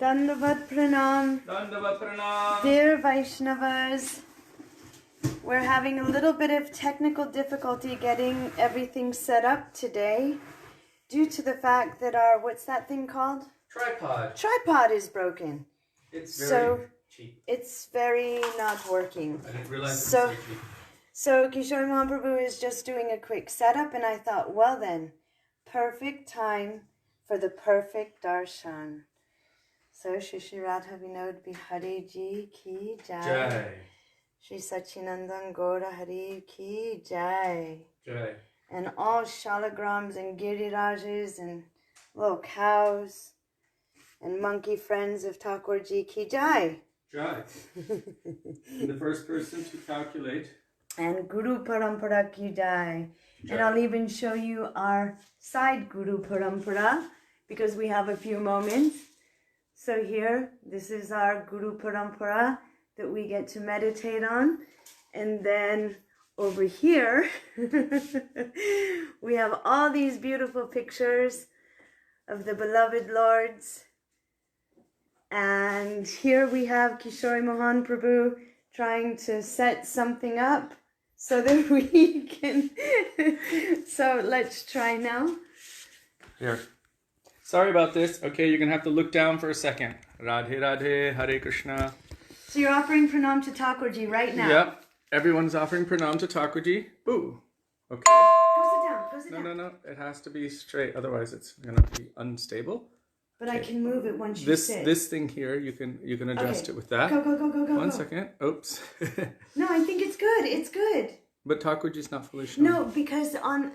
Dandavat Pranam. Dandavat Pranam. Dear Vaishnavas, we're having a little bit of technical difficulty getting everything set up today due to the fact that our, what's that thing called? Tripod. Tripod is broken. It's very cheap. It's very not working. I didn't realize it was so cheap. So Kishori Mahaprabhu is just doing a quick setup, and I thought, well then, perfect time for the perfect darshan. So Shri Radha Vinod Bihari Ji Ki Jai. Jai. Shri Sachinandan Gaura Hari Ki Jai. Jai. And all shalagrams and girirajas and little cows and monkey friends of Thakurji Ki Jai. Jai. And the first person to calculate. And Guru Parampara Ki Jai. And I'll even show you our side Guru Parampara because we have a few moments. So here, this is our Guru Parampara that we get to meditate on. And then over here, we have all these beautiful pictures of the beloved lords. And here we have Kishori Mohan Prabhu trying to set something up so that we can... So let's try now. Here. Sorry about this. Okay, you're going to have to look down for a second. Radhe Radhe, Hare Krishna. So you're offering pranam to Thakurji right now? Yep. Everyone's offering pranam to Thakurji. Ooh. Okay. Go sit down. Go sit down. No. It has to be straight. Otherwise, it's going to be unstable. But okay. I can move it once you sit. This thing here, you can adjust it with that. Go. One second. Oops. No, I think it's good. It's good. But Thakurji's not fully shown. No, because on...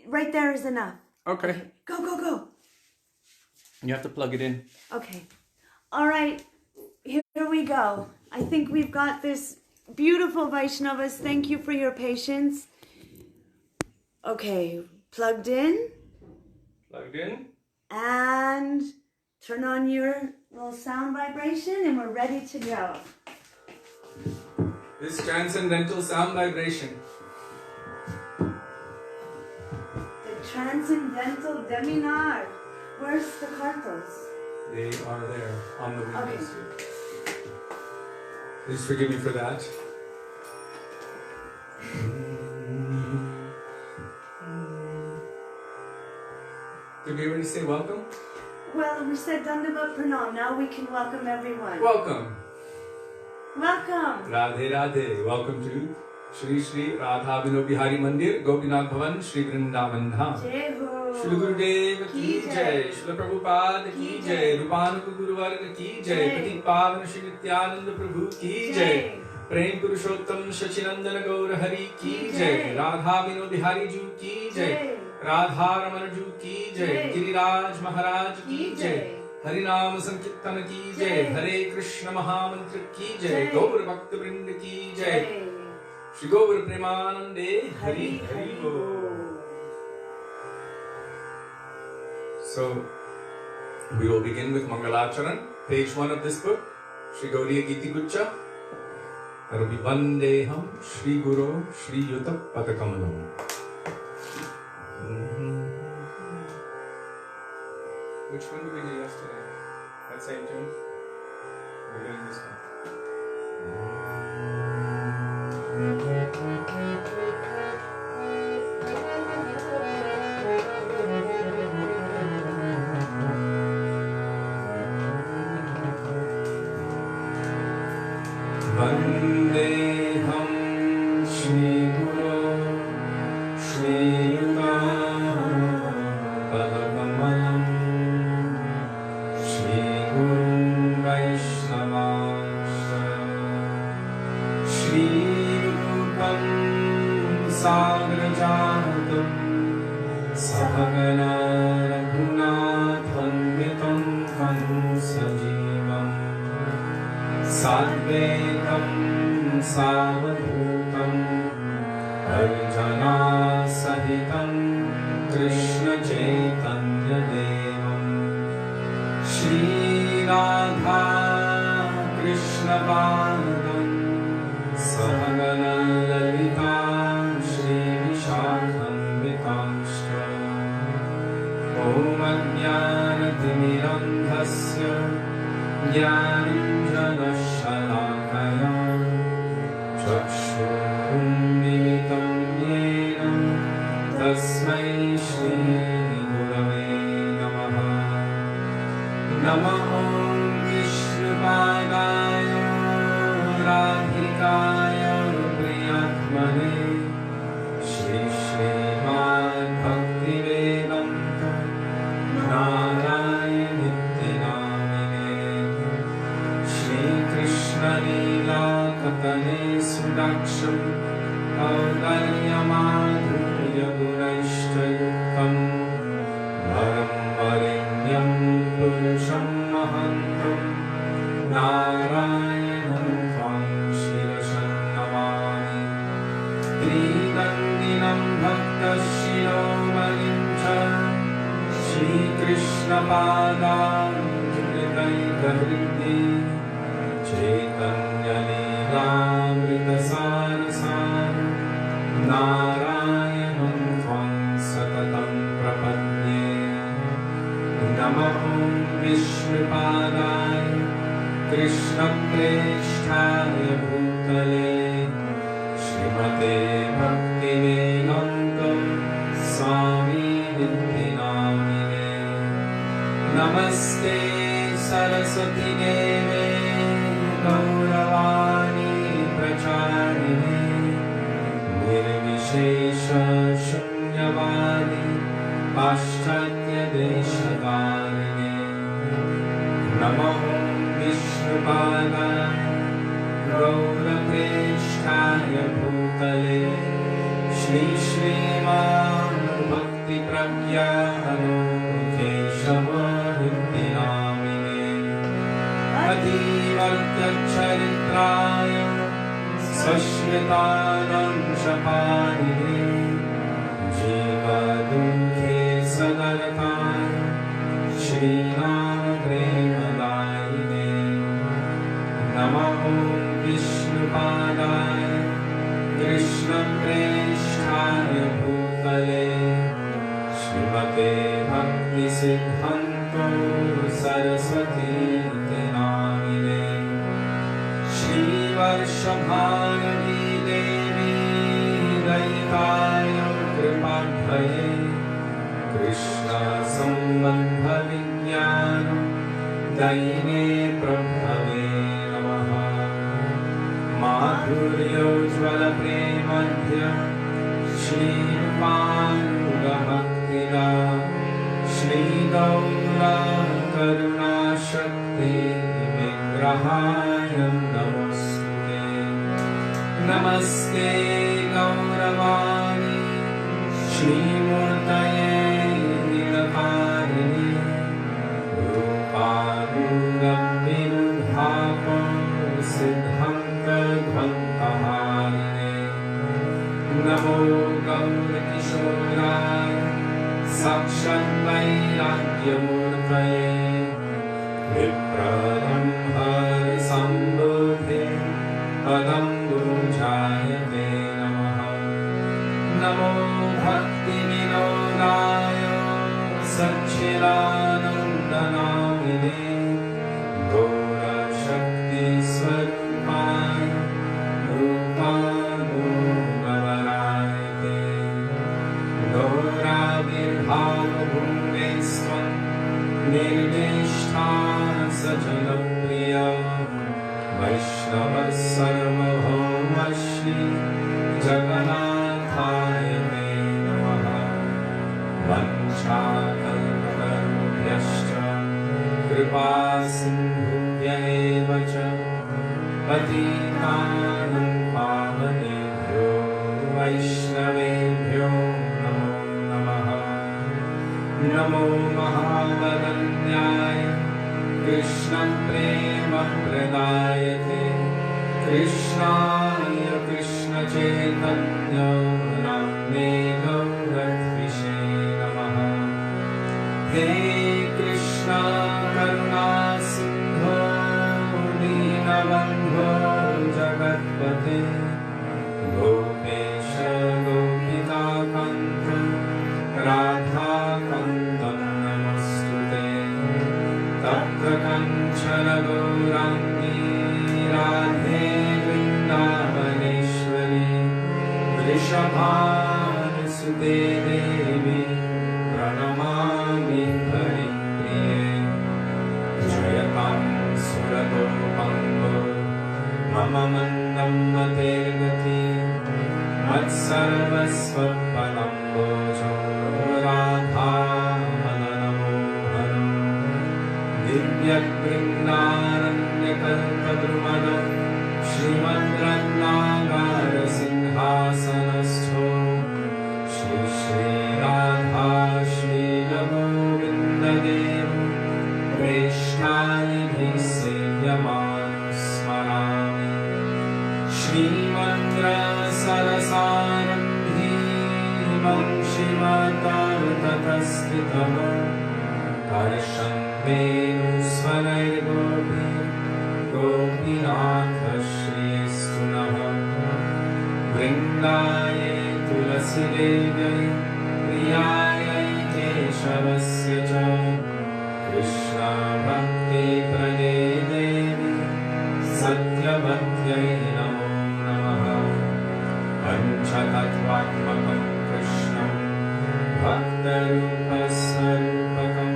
Right there is enough. Okay. Go. You have to plug it in. Okay. All right. Here we go. I think we've got this. Beautiful Vaishnavas. Thank you for your patience. Okay. Plugged in. Plugged in. And turn on your little sound vibration and we're ready to go. This transcendental sound vibration. The transcendental deminar. Where's the kartals? They are there on the windows. Okay. Please forgive me for that. Did we already say welcome? Well, we said Dandavat Pranam. Now we can welcome everyone. Welcome. Welcome. Radhe Radhe. Welcome to Shri Radha Vinod Bihari Mandir, Gopinath Bhavan, Shri Vrindavan Dham. Jai Ho. Srila Gurudev Ki Jai. Srila Prabhupada Ki Jai. Rupanuka Guru Varga Ki Jai. Pati Pavan Shri Nityananda Prabhu Ki Jai. Prem Purushottam Shachinandana Gaura Hari Ki Jai. Radha Vinod Bihari Ju Ki Jai. Radha Ramana Ju Ki Jai. Giriraj Maharaj Ki Jai. Harinam Sankirtan Ki Jai. Hare Krishna Mahamantra Ki Jai. Gaur Bhakta Vrinda Ki Jai. Shri Gaur Premanande Hari Hari Bo. So, we will begin with Mangalacharan, page 1 of this book, Shri Gauriya Giti Guccha. That will be Vandeham Shri Guru Shri Yuta Padakamalam. Which one did we do yesterday? That same tune? We're doing this one. Vandeham Shri Guru Shri Yuta Padakamalam Shri Guru Vaisnava Shri Rupam Sagrajatam Sahagana Raghunatham Vitam Vansajivam Sadvekam Savadhutam Arjana Sahitam Krishna Chaitanya Devam Shri Radha Krishna Vadam Sahagana Lalita Shri Vishakam Vitamshra Om Ajnana Timirandha तस्य ज्ञानाञ्जनशलाकया चक्षुरुन्मिलितं येन तस्मै श्रीगुरवे नमः। नमः विष्णुपादाय राधिकाय प्रियात्मने श्रीमद् भक्तिवेदान्त नारायणीत्यनामिने श्रीकृष्णलीलाकथने सुदाक्षं औदार्यमाधुर्यगुणैश्चयुक्तं वरं वरेण्यं पुरुषं महन्तं नारायणं त्वां शिरसं नमामि। त्रिदण्डिनं भक्तशिरोमणिं च श्रीकृष्णपादामृतैकहृदि चैतन्यलीलामृतसारसार नारायणं त्वां सततं प्रपद्ये। नमः विष्णुपादाय कृष्णप्रेष्ठाय भूतले श्रीमते भक्तिवेदान्त स्वामिनिति नामिने। नमस्ते सरस्वती देवे गौरवाणी प्रचारिणे निर्विशेष शून्यवादी पाश्चात्यदेशकारिणे। नमः विष्णुपादाय गौरप्रेष्ठाय भूतले श्रीश्रीमद्भक्तिप्रज्ञानकेशवनिति नामिने। अधीवर्त्यचरित्राय सश्रितानंशपाणिने जीवदुःखे सदरताय श्रीरामप्रेमदायिने। नमः विष्णुपादाय कृष्णप्रेष्ठाय भूतले श्रीमते भक्तिसिद्धान्त सरस्वतीति नामिने। श्रीवर्षभारती देवी दयिताय कृपाभये कृष्णसम्बन्धविज्ञान दयिने प्रभवे नमः। माधुर्योज्ज्वलप्रेमध्य श्रीरूपानुगभक्तिदा श्रीगौरकरुणाशक्ति विग्रहाय नमोऽस्तुते। नमस्ते गौरवाणी श्रीमूर्तये नीलकारिणि रूपानुगविरुद्धापं सिद्धान्तध्वन्तहारिणे। नमो गौरकिशोराय साक्षाद्वैराग्यमूर्तये विप्रलम्भरसम्बुधे पदं गुरुजायते नमः। नमो भक्तिविनोदाय सच्चिदानन्दनामिने गौरशक्तिस्वरूपाय रूपानुगवरायते। गौराविर्भावभूमेस्त्वं निर्दिष्टा सजनप्रिय वैष्णवः सर्वभौमश्री जगन्नाथाय ते नमः। वञ्चाकल्पतरुभ्यश्च कृपासिन्धुभ्य एव च पतितानं पावनेभ्यो वैष्णवेभ्यो नमो नमः। नमो महावदन्याय कृष्णप्रेमप्रदायते कृष्णाय कृष्णचैतन्य नाम्ने गौरद्विषे नमः। हे कृष्ण करुणा सिन्धो दीनबन्धो जगत्पते गोपेश गोपिकान्त राधाकान्त नमस्तुते। तप्त तप्तकञ्चन गौराङ्गी राधे वृन्दावनेश्वरी वृषभानुसुते देवी प्रणमामि हरिप्रिये जयतां सुरतो पङ्गो मम मन्दं मतेर्गति मत्सर्वस्वपदम्बोजो राधामदनमोहनं दिव्यवृन्दारण्यकल्पद्रुमदं श्रीमद्रत्नागारसिंहासनस्थो श्री श्रीराधा श्रीगोविन्ददेव प्रेष्ठानिभिः सेव्यमानं स्मरामि श्रीमन्द्रसरसारम्भी वंशिवतावततस्थितः कर्षं वेणुस्वरैर्गोपी गोपीनाथश्रीस्तु नः वृन्दाय तुलसीदेव्यै प्रियायै केशवस्य च कृष्णभक्तिप्रदे देवी सत्यवत्यै नमो नमः पञ्चतत्त्वात्मकं कृष्णं भक्तरूपस्वरूपकं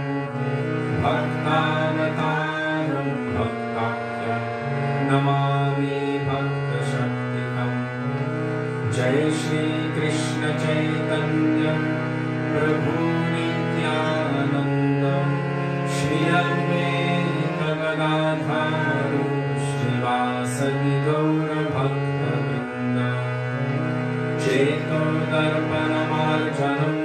भक्तावतारं भक्ताख्यं नमामि भक्तशक्तिकम् जय श्री कृष्ण चैतन्य प्रभु नित्यानन्द श्री अद्वैत गदाधर श्रीवासदि गौरभक्तवृन्द चेतोदर्पणमार्जनं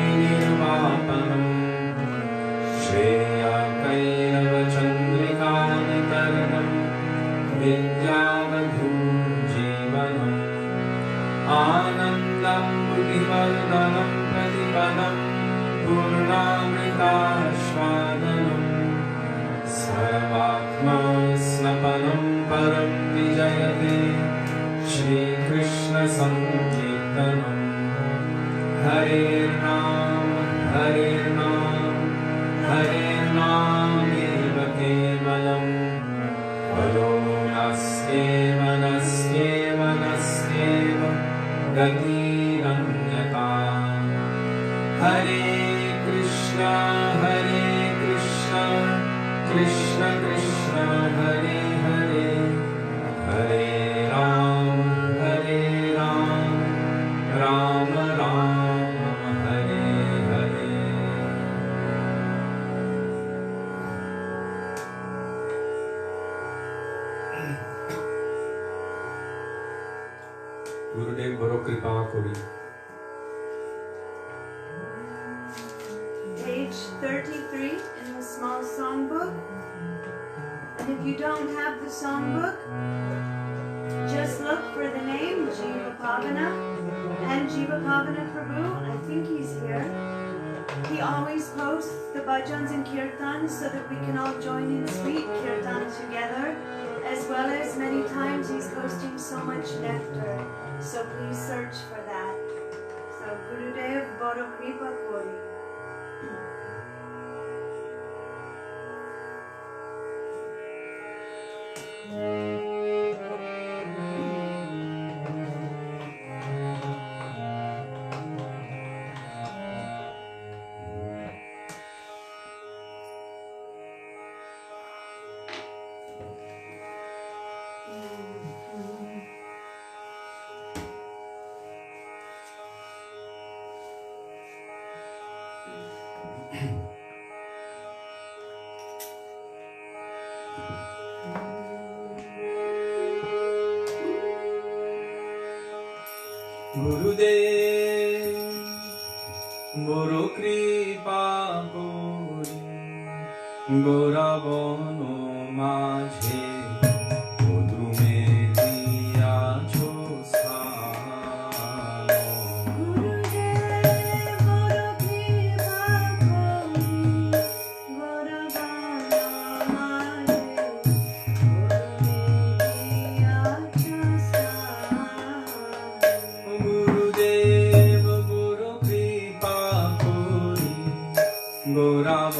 भवमहातापनिर्वापनं श्रेयकैरवचन्द्रिकानितरणं विद्यावधूं जीवनम् आनन्दं बुद्धिवर्धनं प्रतिपदं पूर्णामृतास्वादनं सर्वात्मस्नपनं परं विजयते श्रीकृष्णसङ्कीर्तनं हरेर्नाम हरेर्नाम हरेर्नामेव केवलं परो नस्त्येव नस्त्येव नस्त्येव गतिरन्यता हरे कृष्ण कृष्ण कृष्ण हरे हरे हरे राम राम राम हरे हरे गुरुदेव बड़ो कृपा करी Page 33 in the small songbook. And if you don't have the songbook, just look for the name Jiva Pavana and Jiva Pavana Prabhu. I think he's here. He always posts the bhajans and kirtans so that we can all join in sweet kirtan together, as well as many times he's posting so much nectar. So please search for that. So Gurudev Boro Kripa Kori. गुरुदेव बड़ो कृपा करी गौरबनो माझे मधुमे दियाछो स्थान Gurudev Boro Kripa Kori Gauravana Mahe गुरुदेव बड़ो कृपा करी गौरव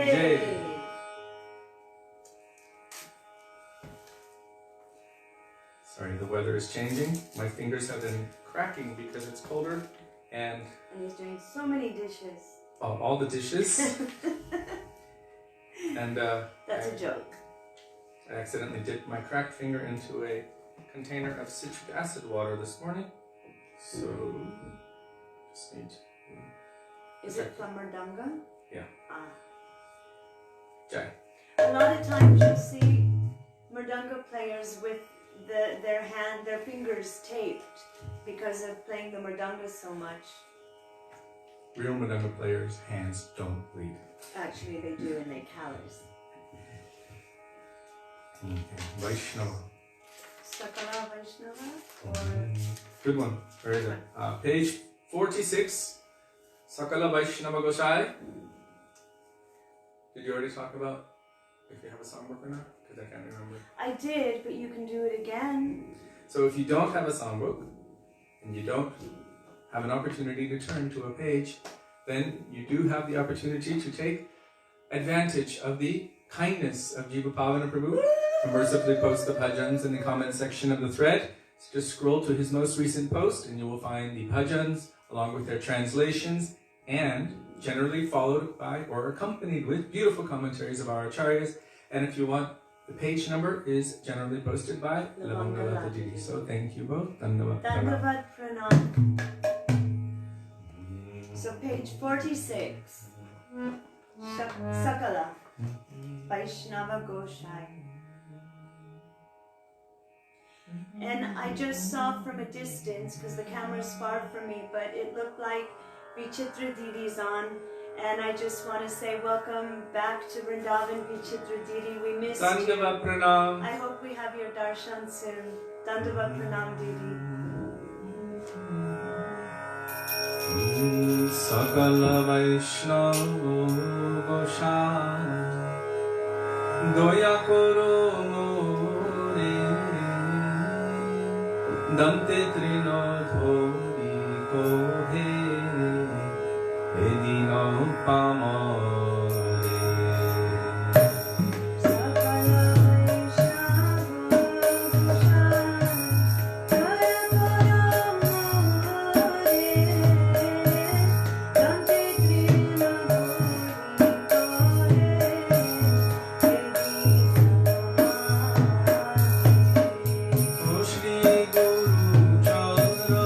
Jai. Sorry, the weather is changing. My fingers have been cracking because it's colder, and he's doing so many dishes. all the dishes. And that's a joke. I accidentally dipped my cracked finger into a container of citric acid water this morning. So just need to. Is it from Mridanga? Yeah. Ah. Jai. A lot of times you see Mridanga players with their fingers taped because of playing the Mridanga so much. Real Mridanga players' hands don't bleed. Actually, they do, and they callous. Okay. Vaisnava. Sakala Vaisnava? Or... Good one. Where is it? Page 46. Sakala Vaishnava Gosai. Did you already talk about if you have a songbook or not? Because I can't remember. I did, but you can do it again. So if you don't have a songbook, and you don't have an opportunity to turn to a page, then you do have the opportunity to take advantage of the kindness of Jiva Pavana Prabhu and mercifully post the bhajans in the comment section of the thread. So just scroll to his most recent post and you will find the bhajans along with their translations and generally followed by or accompanied with beautiful commentaries of our acharyas. And if you want, the page number is generally posted by Lavangala Didi. So thank you both. Dandavad Pranam. So page 46. Sakala Vaishnava Goshai. And I just saw from a distance, because the camera's far from me, but it looked like Vichitra Didi's on. And I just want to say welcome back to Vrindavan, Vichitra Didi. We missed you. Dandavad Pranam. I hope we have your darshan soon. Dandavad Pranam, Didi. Sakala Vaishnava Gosai Doya Koro More Dante Trino Thori Kohe Edino Pamore Shri Guru Chandra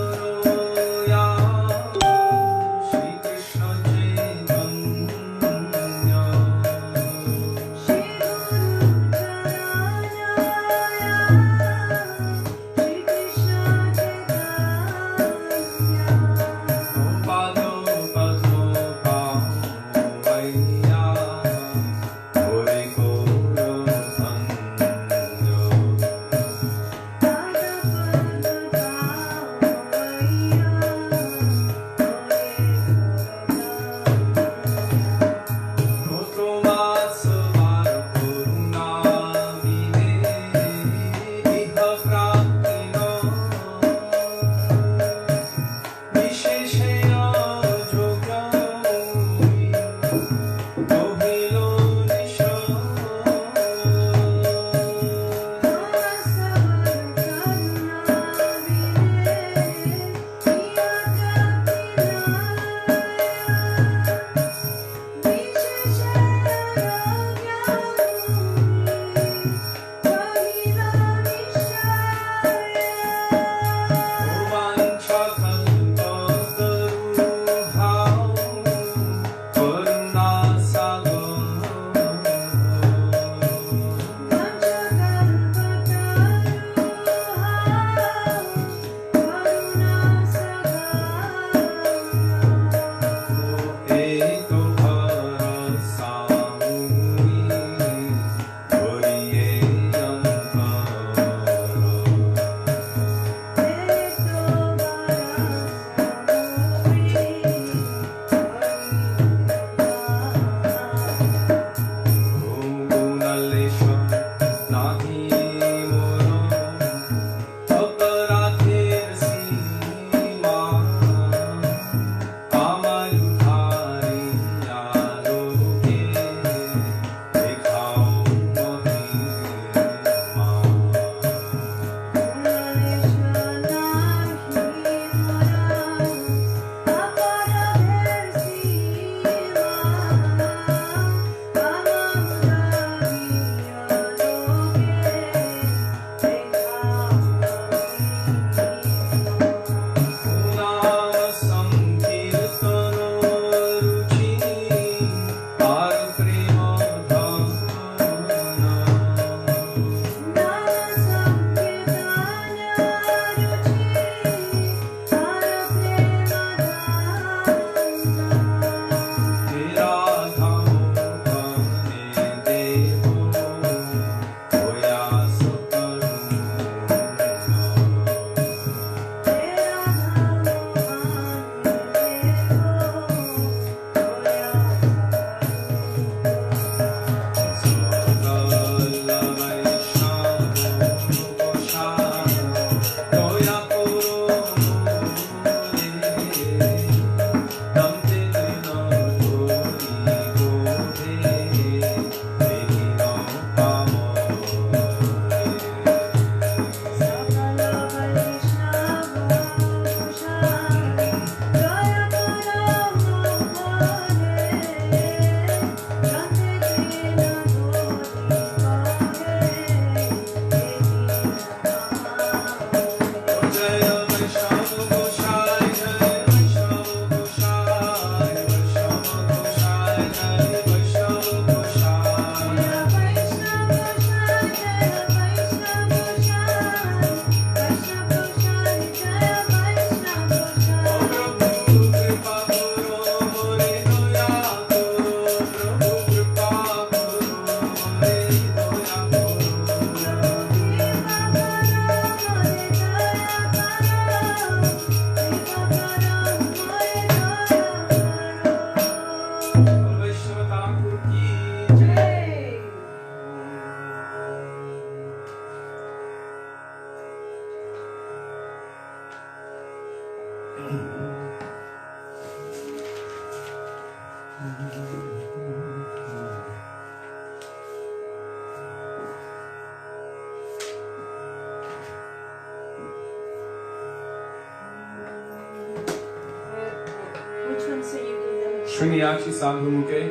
Shriniyachi Sadhu Mukhe,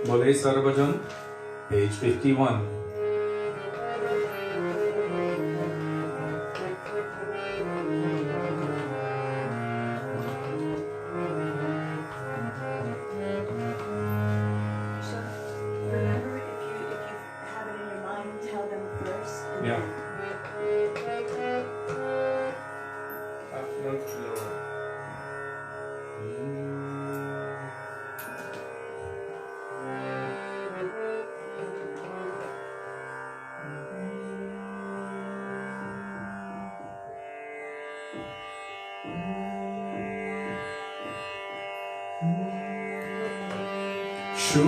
Bole Sarvajan, page 51. Remember, if you have it in your mind, tell them first. Yeah.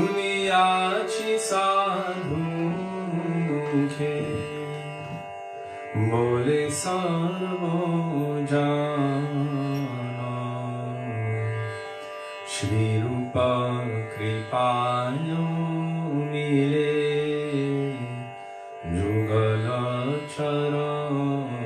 Shruniyachi sadhu mukhe bole sarvo jana Shri Rupa kripayo mile jugala charana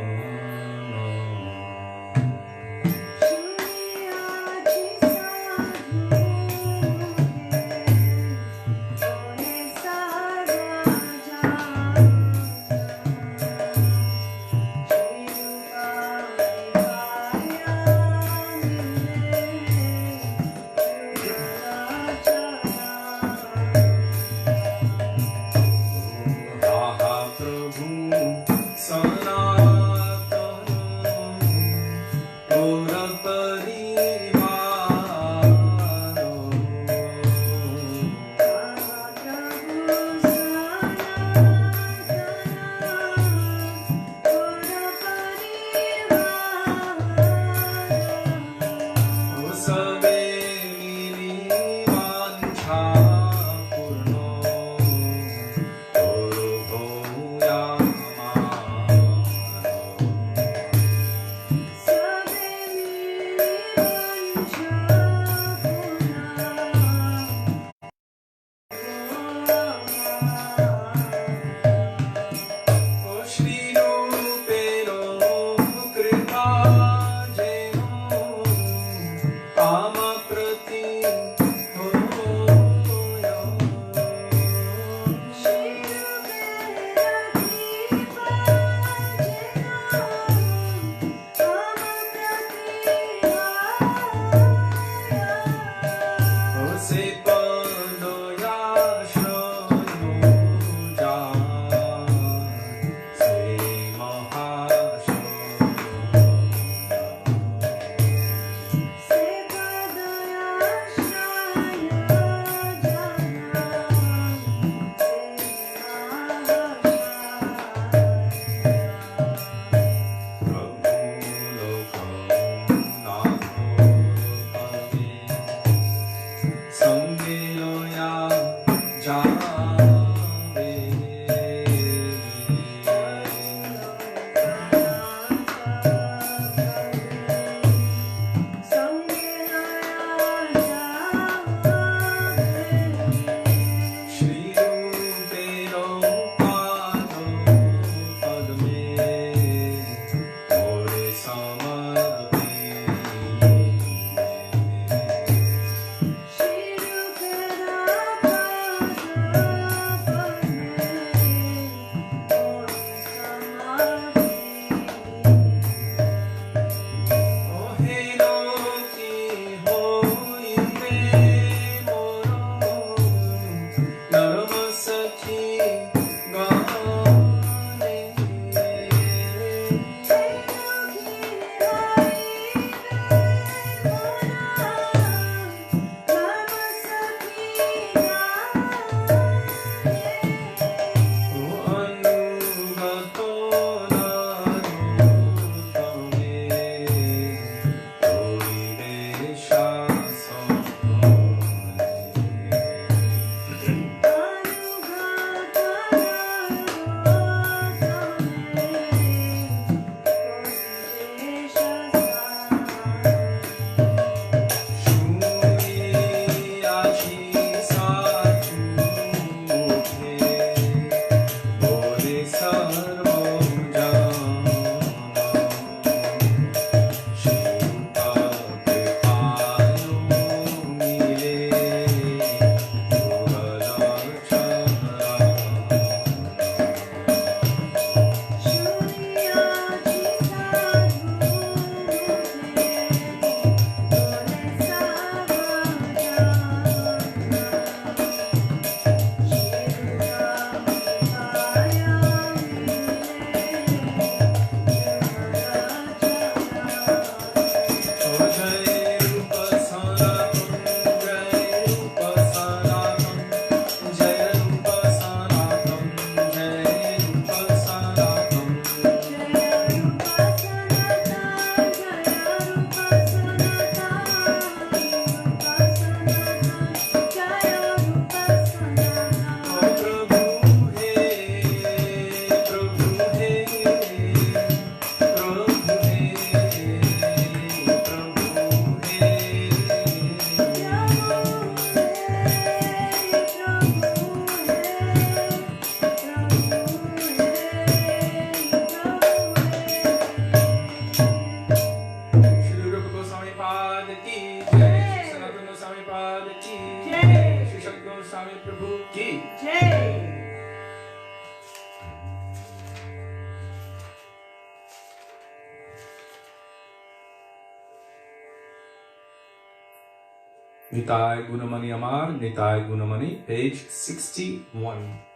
Nitai Gunamani Amar, Nitai Gunamani, page 61.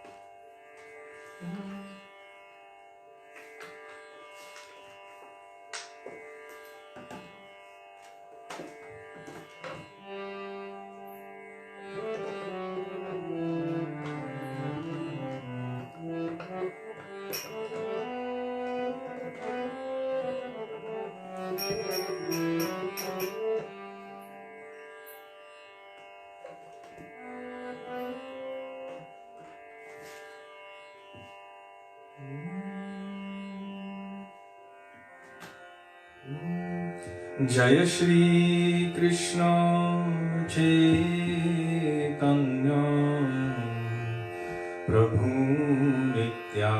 Jaya Shri Krishna Chaitanya Prabhu Nityananda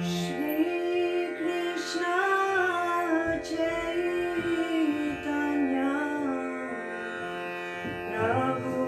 Shri Krishna Chaitanya Prabhu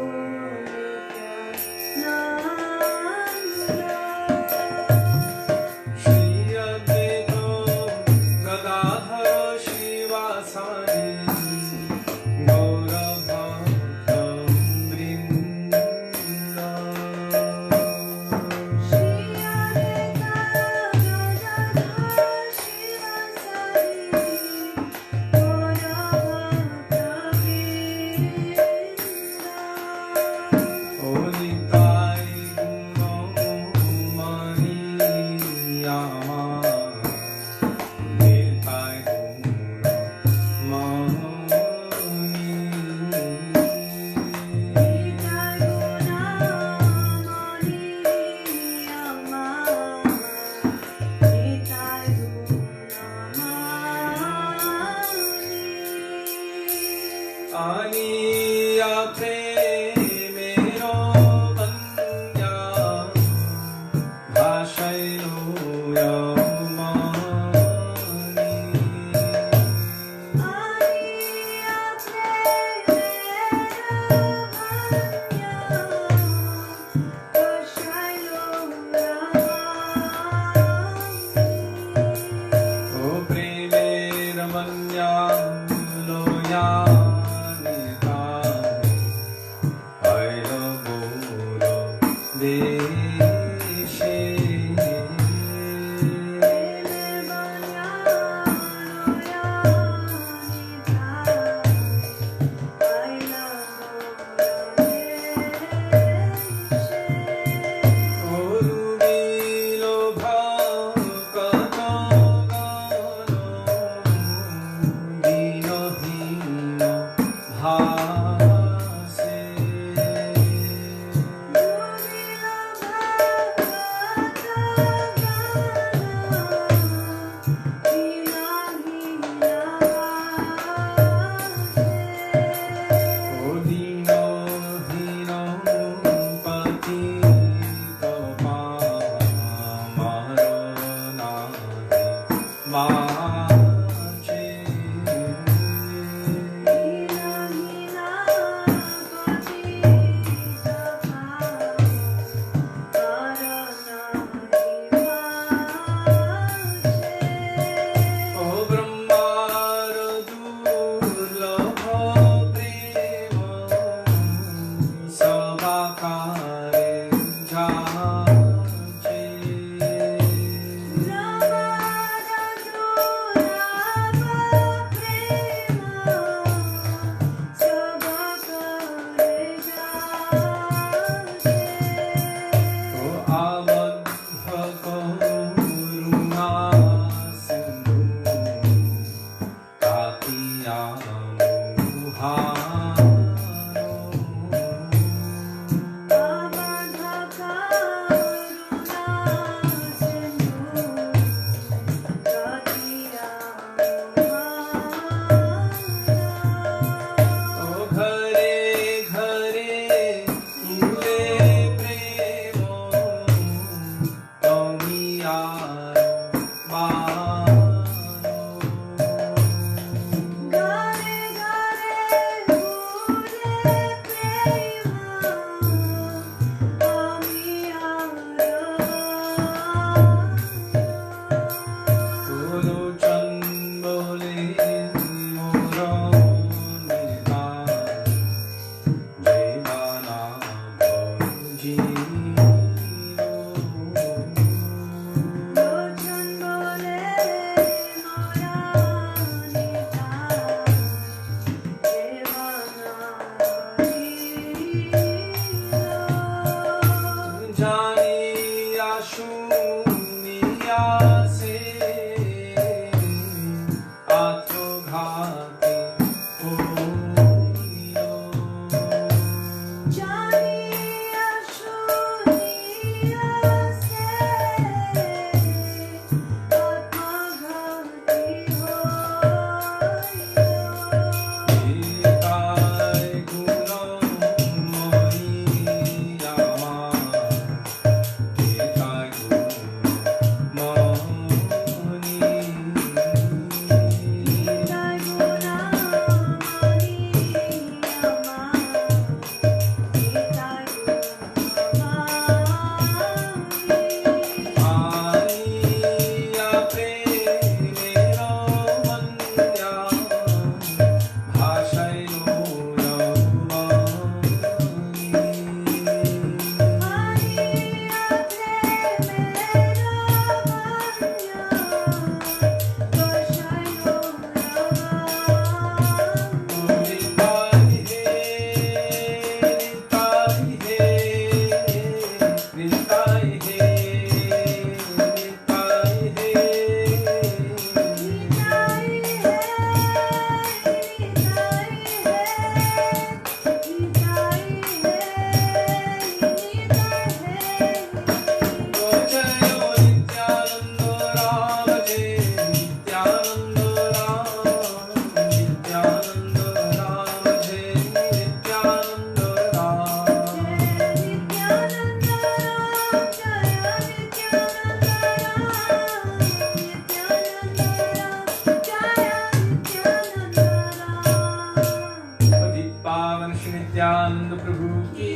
Pavan Shri Nityananda Prabhu ki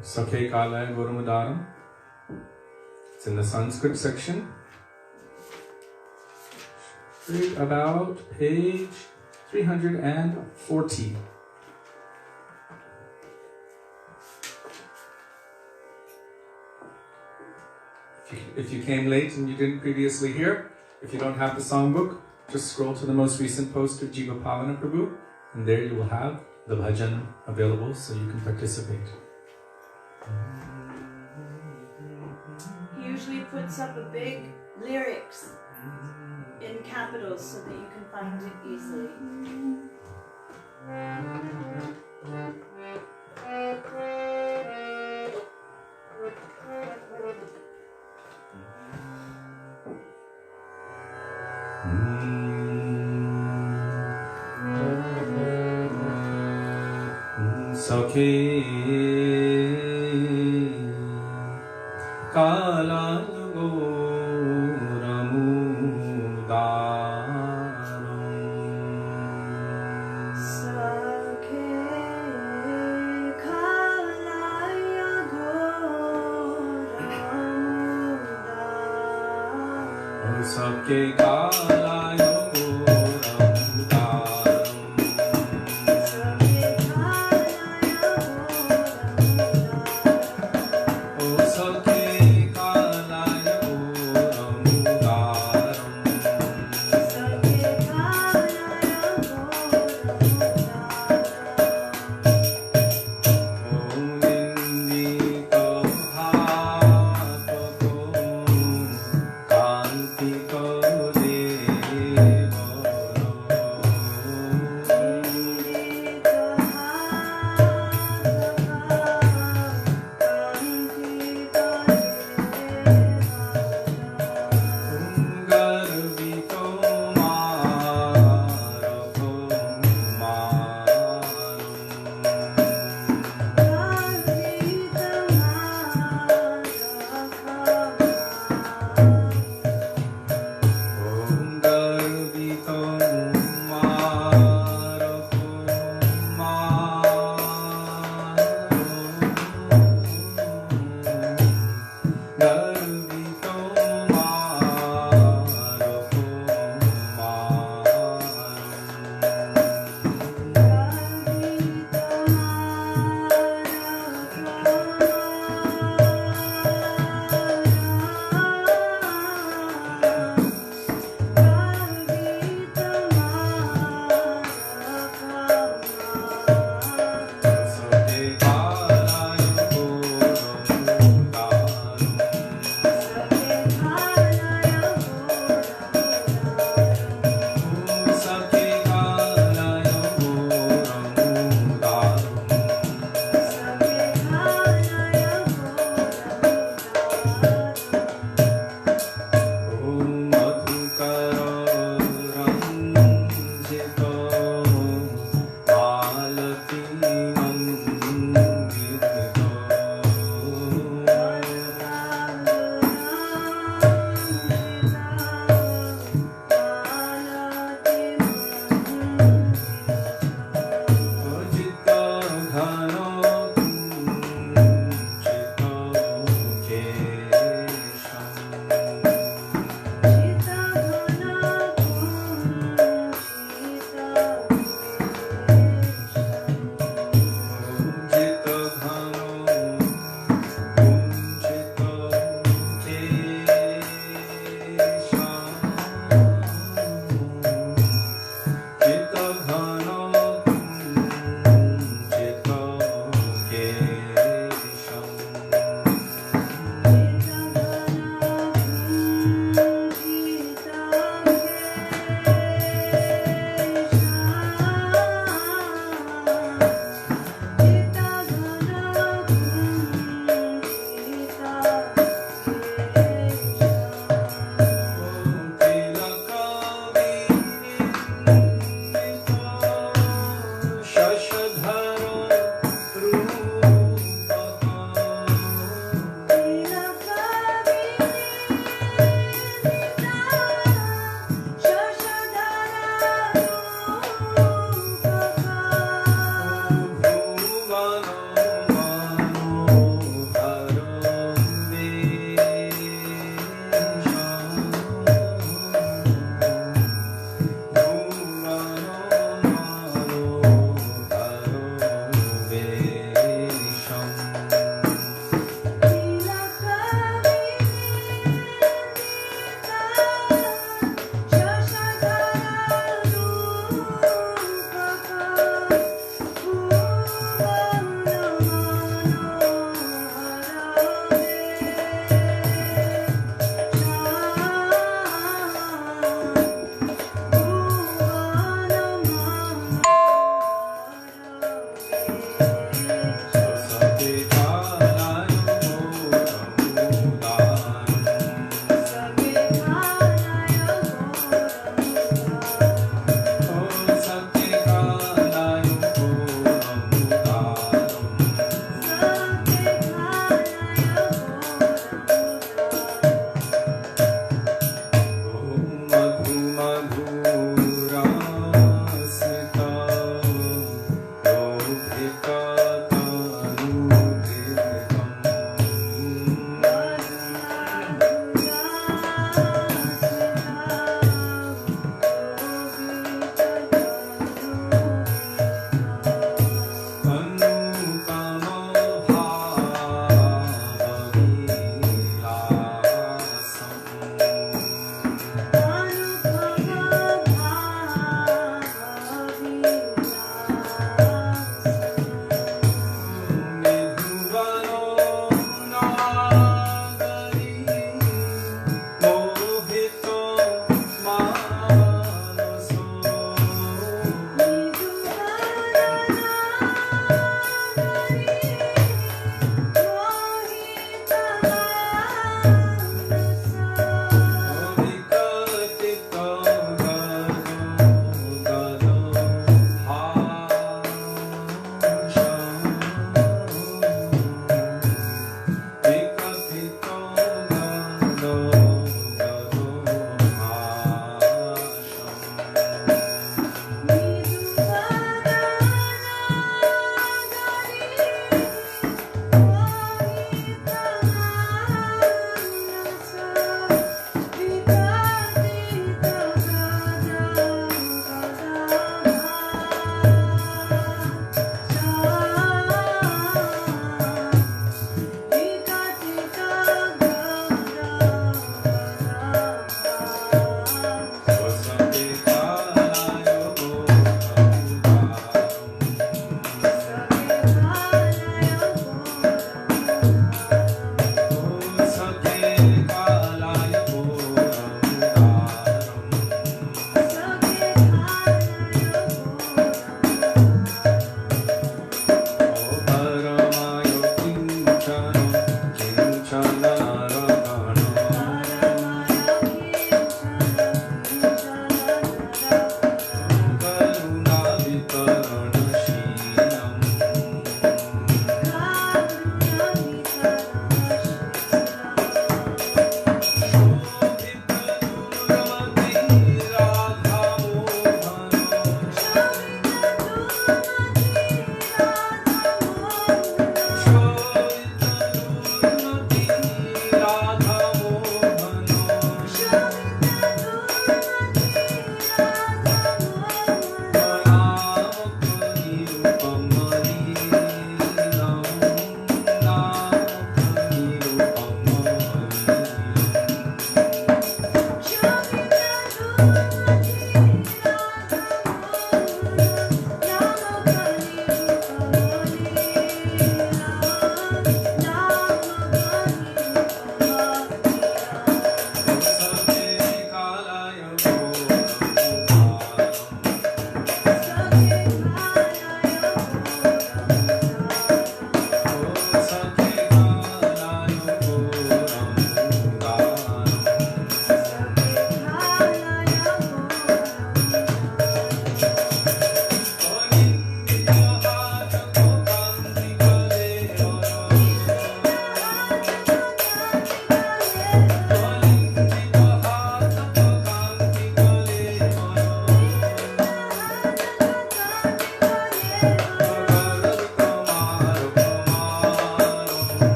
Sakhe Kalaya Gurumudaram. It's in the Sanskrit section. Read about page 340. If you came late and you didn't previously hear, if you don't have the songbook, just scroll to the most recent post of Jiva Pavana Prabhu, and there you will have the bhajan available so you can participate. He usually puts up a big lyrics in capitals so that you can find it easily. Sakhe Kala Sakhe Kalaya Kanti Kode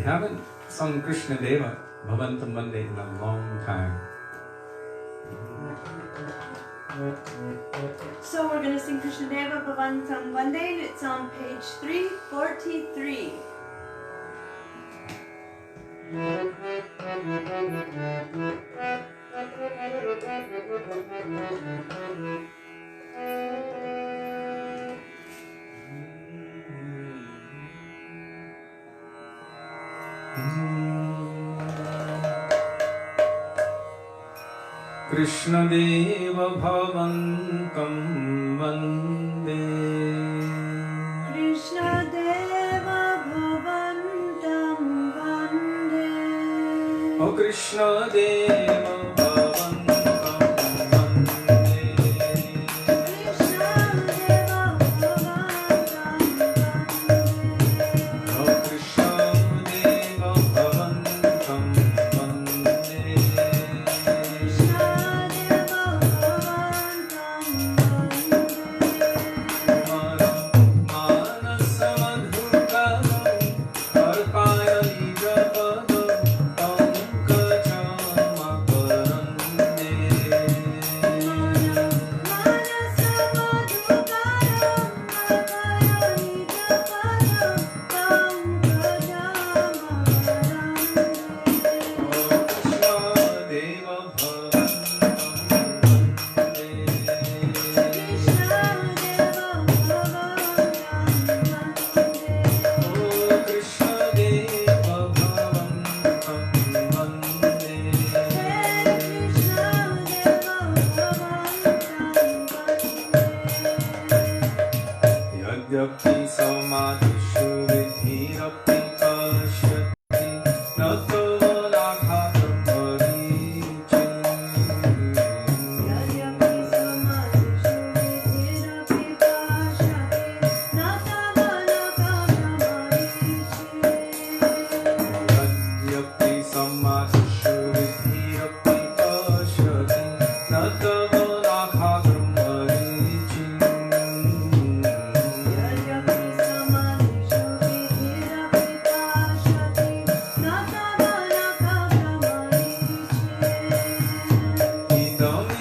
haven't sung Krishna Deva Bhavantam Vande in a long time. So we're going to sing Krishna Deva Bhavantam Vande, and it's on page 343. Krishna Deva Bhavantam Vande. Krishna Deva Bhavantam Vande. Oh Krishna Deva Bhavantam Vande. Krishna Deva Bhavantam Vande. Oh Krishna Deva Bhavantam Vande. Krishna Deva Bhavantam Vande. Manasa madhukaram arpaya nijapadam pankajamakarande. Manasa madhukaram arpaya nijapadam Yadyapi samadhishu vidhirapi pashyati nato lakhatam parichin. Yadyapi samadhishu vidhirapi pashyati natavana Yadyapi samadhishu vidhirapi pashyati nato lakhatam parichin. Yadyapi samadhishu vidhirapi pashyati natavana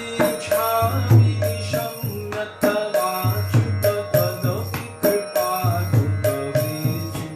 Idamichhami shamyatavachyuta tadapi kripadutavichin.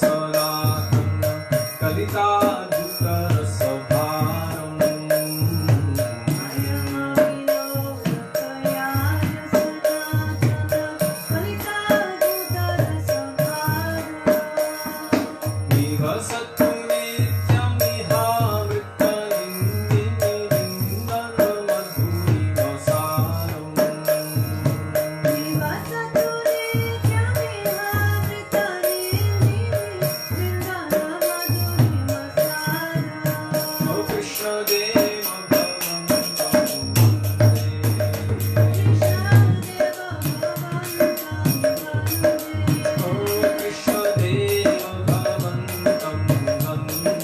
Sanatan Kalita Dutta Sabharam Nivasatu Nityam Nihavritta Indini Vindana Madhuri Vasaram O Krishna Deva O Krishna Deva Bhavantam Vande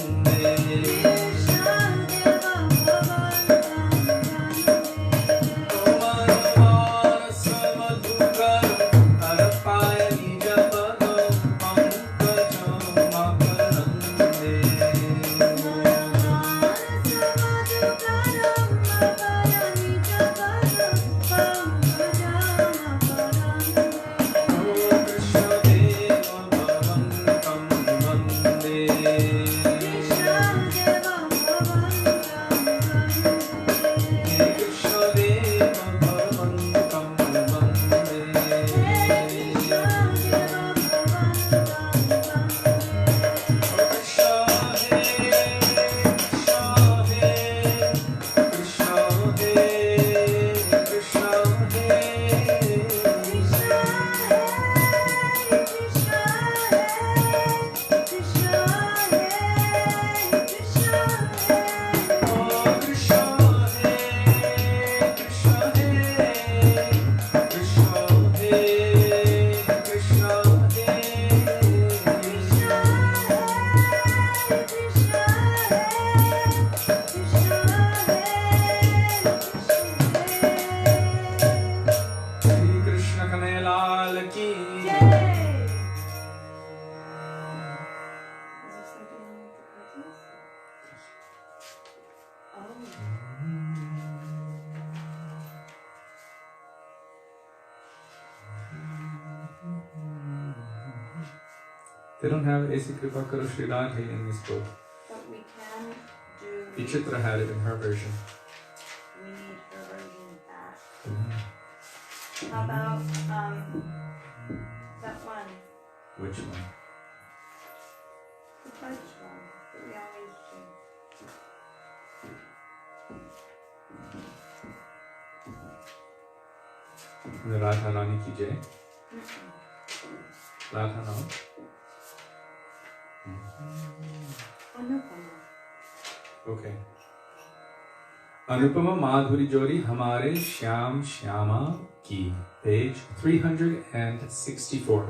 O Manomarasa Madhukaram Arapaya Nijapadam Pankajam Makarande O Krishna Deva Bhavantam Vande Krishna Deva Bhavantam Vande Krishna Kanelal ki They don't have A.C. Kripakara Srila in this book. But we can do. Vichitra had it in her version. We need her version back. How about that one? Which one? The first one that we always do. The Radha Rani ki Jai. Radha Nam. Anupama. Okay. Anupama Madhuri Jodi Hamare Shyam Shyama Ki. Page 364.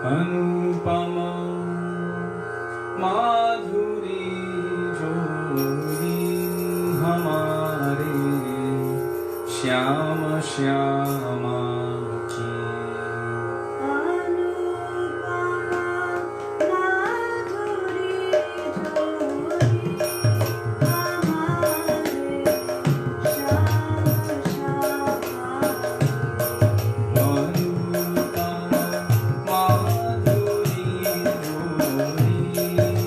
Anupama Madhuri Jodi Hamare Shyama Shyama Ki. Anupama Madhuri Jodi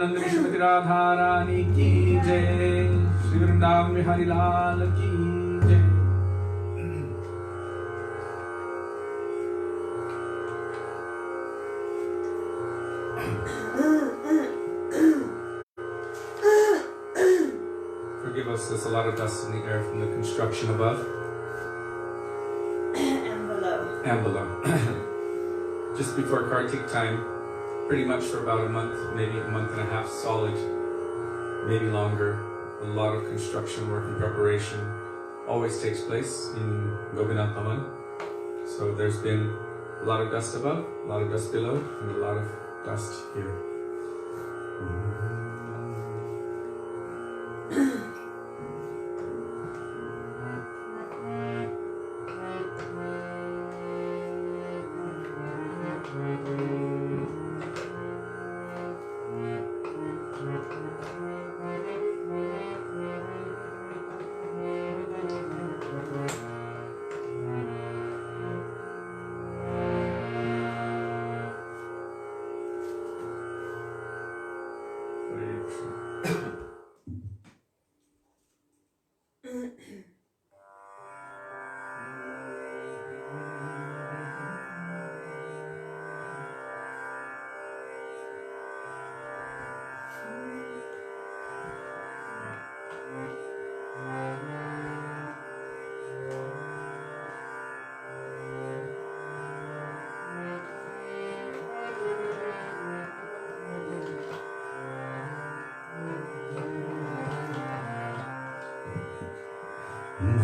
Gaurānanda Vishwamati Radharani ki jai, Shri Vrindavan Bihari Lal ki jai. Forgive us, there's a lot of dust in the air from the construction above. And below. Just before Kartik time, pretty much for about a month, maybe a month and a half solid, maybe longer. A lot of construction work and preparation always takes place in Gopinath Bhavan. So there's been a lot of dust above, a lot of dust below, and a lot of dust here.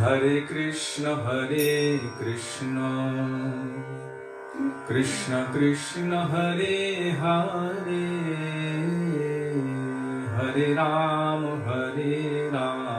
Hare Krishna, Krishna Krishna, Hare Hare, Hare Ram, Hare Ram.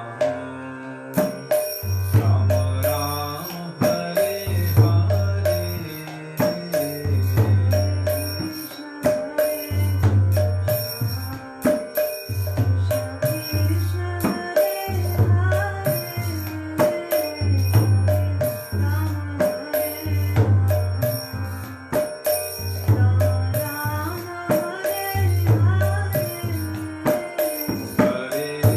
Hare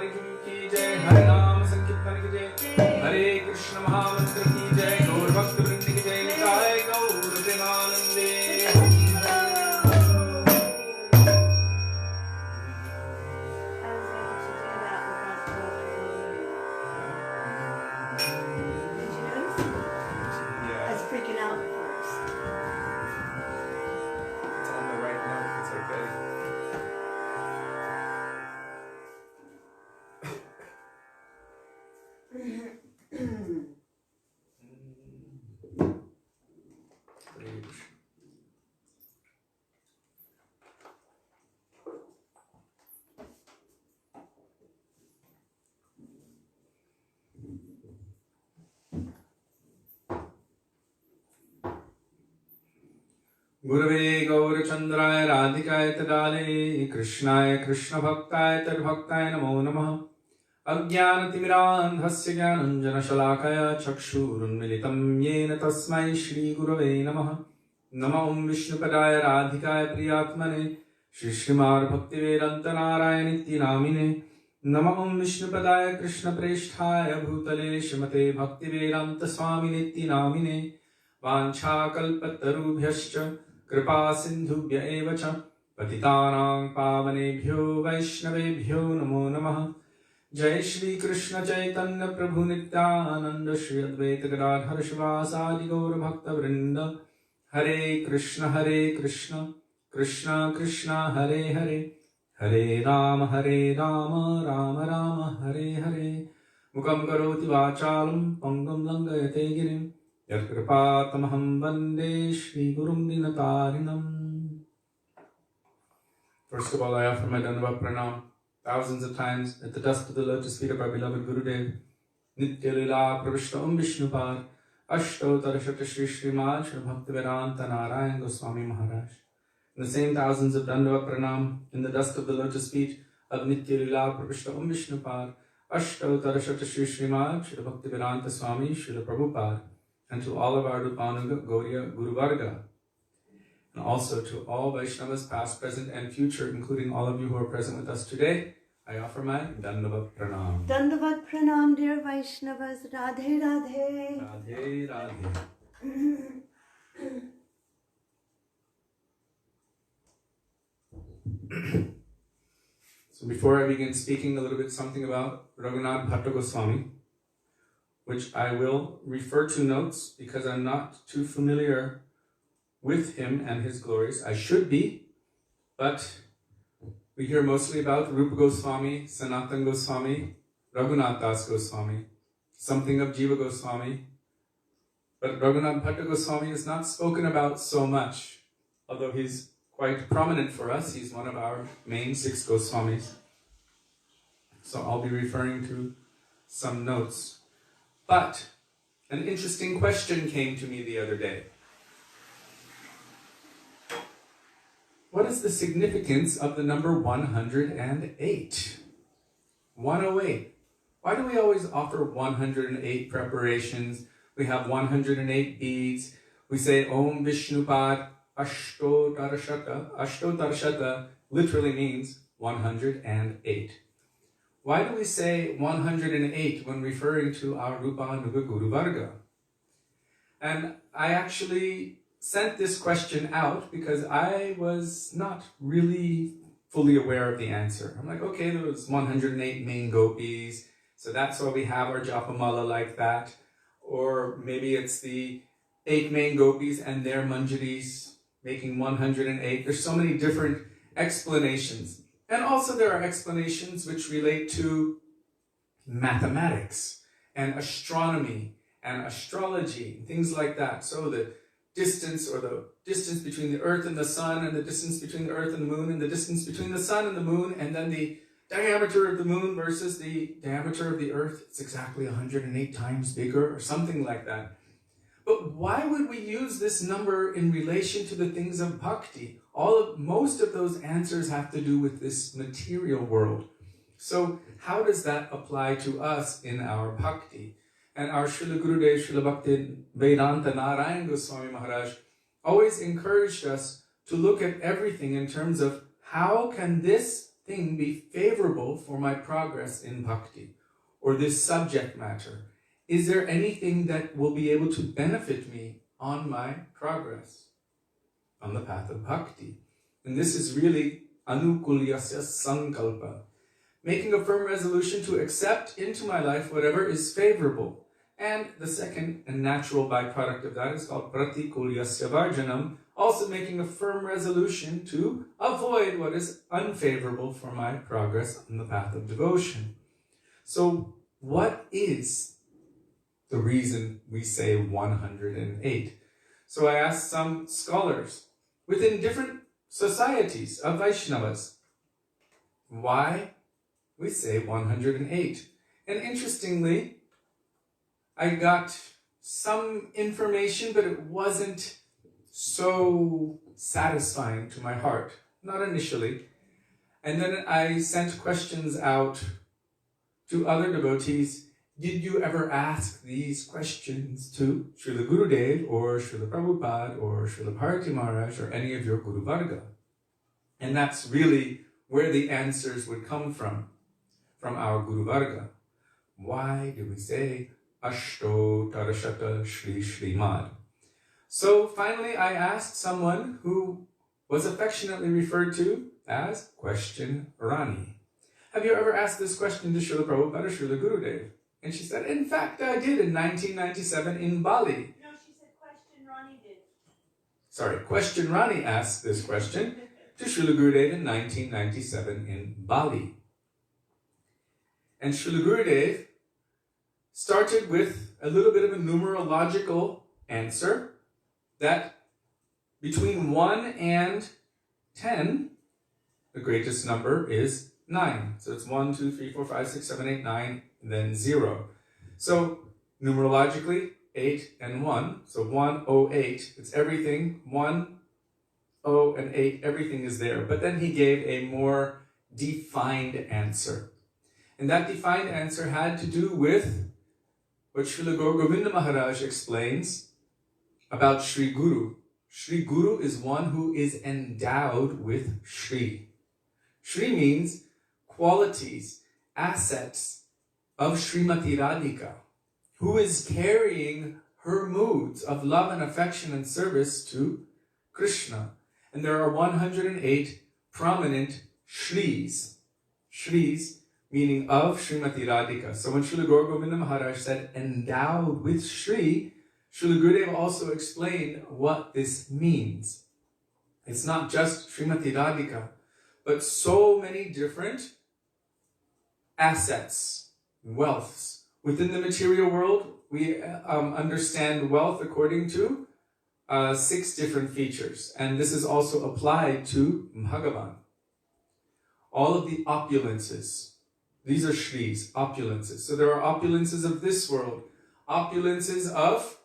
Bihari ki jai, Hare Ram Sankirtan ki jai, Hare Krishna Mahamantra ki jai, Gaur Bhakta Vrinda ki jai, Jai Gaur Premanande. Gurave Gaurachandraya Radhikaya Tadale Krishnaya Krishna Bhaktaya Tadbhaktaya Namo Namaha Ajnanatimirandhasya Jnananjana Shalakaya Chakshurunmilitam Yena Tasmai Shri Gurave Namaha Namo Vishnupadaya Radhikaya Priyatmane Shri Srimad Bhaktivedanta Narayani Namine Namo Vishnupadaya Krishna Preshthaya Bhutale Shrimate Bhaktivedanta Swami Namine Vancha Kalpatarubhyascha Kripa Sindhubhya Evacha Patitanang Pavanebhyo Vaishnavebhyo Namo Namaha Jai Shri Krishna Chaitanya Prabhu Nityananda Shri Advaita Gadadhar Shivasadi Gaura Bhakta Vrinda Hare Krishna Krishna Krishna Hare Hare Hare Rama Rama Rama Hare Hare Mukam Karoti Vachalam Pangam Langayate Girim Yatkripatamaham Vande Shri Gurum Dinatarinam. First of all, I offer my Dandava Pranam thousands of times at the dust of the lotus feet of our beloved Gurudev. Nitya Lila Pravishta Vishnupad astottara Shri Srimad Shri Bhaktivedanta Narayan Goswami Maharaj. And the same thousands of Dandava Pranam in the dust of the lotus feet of Nitya Lila Pravishta Vishnupad astottara Shri Srimad Shri Bhaktivedanta Swami Srila Prabhupada. And to all of our Rupanuga Gauriya Guru Varga, and also to all Vaishnavas past, present, and future, including all of you who are present with us today, I offer my Dandavat Pranam. Dandavat Pranam, dear Vaishnavas. Radhe Radhe. Radhe Radhe. So before I begin speaking a little bit something about Raghunath Bhatta Goswami, which I will refer to notes because I'm not too familiar with him and his glories. I should be, but we hear mostly about Rupa Goswami, Sanatan Goswami, Raghunath Das Goswami, something of Jiva Goswami, but Raghunath Bhatta Goswami is not spoken about so much, although he's quite prominent for us. He's one of our main 6 Goswamis. So I'll be referring to some notes. But an interesting question came to me the other day. What is the significance of the number 108? 108. Why do we always offer 108 preparations? We have 108 beads. We say Om Vishnupad astottara Shata. Astottara Shata literally means 108. Why do we say 108 when referring to our Rupanuga Guru Varga? And I actually sent this question out because I was not really fully aware of the answer. I'm like, okay, there was 108 main gopis, so that's why we have our japamala like that. Or maybe it's the 8 main gopis and their manjaris making 108. There's so many different explanations. And also there are explanations which relate to mathematics and astronomy and astrology, things like that. So the distance, or the distance between the earth and the sun, and the distance between the earth and the moon, and the distance between the sun and the moon, and then the diameter of the moon versus the diameter of the earth. It's exactly 108 times bigger, or something like that. But why would we use this number in relation to the things of bhakti? Most of those answers have to do with this material world. So how does that apply to us in our bhakti? And our Srila Gurudev, Srila Bhaktivedanta Narayan Goswami Maharaj always encouraged us to look at everything in terms of how can this thing be favorable for my progress in bhakti? Or this subject matter? Is there anything that will be able to benefit me on my progress on the path of bhakti? And this is really anukulyasya sankalpa, making a firm resolution to accept into my life whatever is favorable. And the second and natural byproduct of that is called pratikulyasya varjanam, also making a firm resolution to avoid what is unfavorable for my progress on the path of devotion. So what is the reason we say 108? So I asked some scholars within different societies of Vaishnavas why we say 108. And interestingly, I got some information, but it wasn't so satisfying to my heart, not initially. And then I sent questions out to other devotees. Did you ever ask these questions to Srila Gurudev or Srila Prabhupada or Srila Bharati Maharaj or any of your Guru Varga? And that's really where the answers would come from our Guru Varga. Why do we say astottara Shri Srimad? So finally I asked someone who was affectionately referred to as Question Rani. Have you ever asked this question to Srila Prabhupada or Srila Gurudev? And she said, in fact, I did in 1997 in Bali. No, she said Question Rani did. Sorry, Question Rani asked this question to Srila Gurudev in 1997 in Bali. And Srila Gurudev started with a little bit of a numerological answer that between 1 and 10, the greatest number is 9. So it's 1, 2, 3, 4, 5, 6, 7, 8, 9, and then 0. So numerologically, 8 and 1. So 108, it's everything. 1, 0, and 8, everything is there. But then he gave a more defined answer. And that defined answer had to do with what Srila Govinda Maharaj explains about Sri Guru. Sri Guru is one who is endowed with Shri. Shri means qualities, assets of Srimati Radhika, who is carrying her moods of love and affection and service to Krishna. And there are 108 prominent Shris. Shris meaning of Srimati Radhika. So when Srila Govinda Maharaj said endowed with Shri, Srila Gurudeva also explained what this means. It's not just Srimati Radhika, but so many different assets, wealths. Within the material world, we understand wealth according to 6 different features. And this is also applied to Bhagavan. All of the opulences, these are Shris, opulences. So there are opulences of this world, opulences of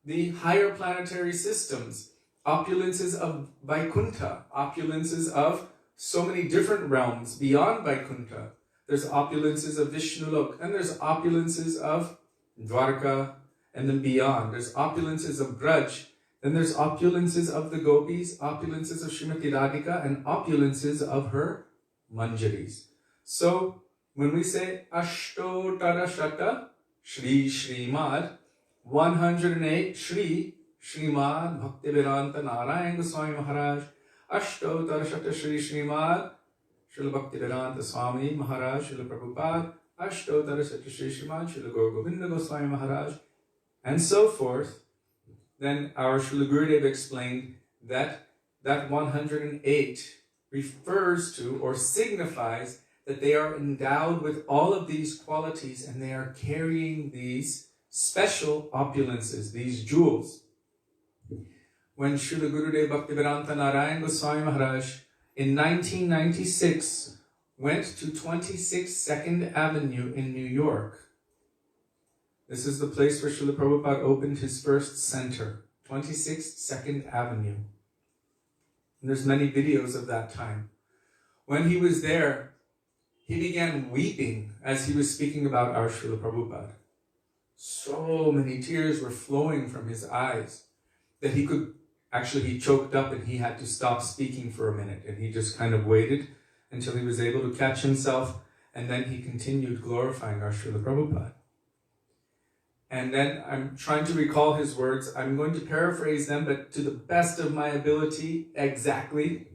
the higher planetary systems, opulences of Vaikuntha, opulences of so many different realms beyond Vaikuntha. There's opulences of Vishnulok, and there's opulences of Dwarka, and then beyond. There's opulences of Braj, then there's opulences of the gopis, opulences of Srimati Radhika, and opulences of her manjaris. So when we say astottara shata Shri Srimad, 108 Shri Srimad Bhaktivedanta Narayan Goswami Maharaj, astottara shata Shri Srimad Srila Bhaktivedanta Swami Maharaj, Srila Prabhupada, astottara shata Shri Srimad Srila Govinda Goswami Maharaj, and so forth. Then our Srila Gurudev explained that 108 refers to or signifies that they are endowed with all of these qualities and they are carrying these special opulences, these jewels. When Srila Gurudev Bhaktivedanta Narayan Goswami Maharaj in 1996 went to 26 2nd Avenue in New York, this is the place where Srila Prabhupada opened his first center, 26 2nd Avenue. And there's many videos of that time. When he was there, he began weeping as he was speaking about our Srila Prabhupada. So many tears were flowing from his eyes that he choked up and he had to stop speaking for a minute. And he just kind of waited until he was able to catch himself, and then he continued glorifying our Srila Prabhupada. And then I'm trying to recall his words. I'm going to paraphrase them, but to the best of my ability, exactly.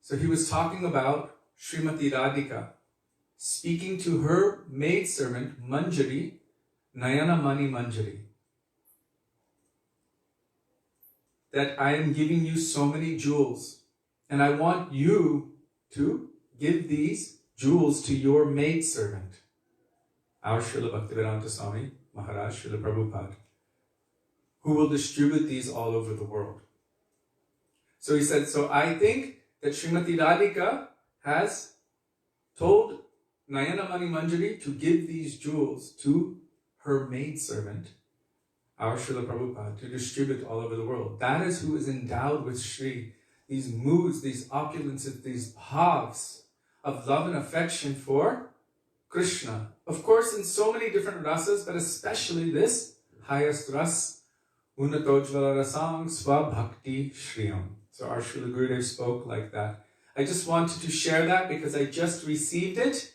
So he was talking about Srimati Radhika speaking to her maidservant, Manjari, Nayana Mani Manjari, that I am giving you so many jewels, and I want you to give these jewels to your maidservant, our Srila Bhaktivedanta Swami Maharaj, Srila Prabhupada, who will distribute these all over the world. So he said, so I think that Srimati Radhika has told Nayana Mani Manjari to give these jewels to her maidservant, our Srila Prabhupada, to distribute all over the world. That is who is endowed with Shri, these moods, these opulences, these bhavs of love and affection for Krishna. Of course, in so many different rasas, but especially this highest ras, Unatojvala Rasang Swa Bhakti Shriyam. So our Srila Gurudev spoke like that. I just wanted to share that because I just received it,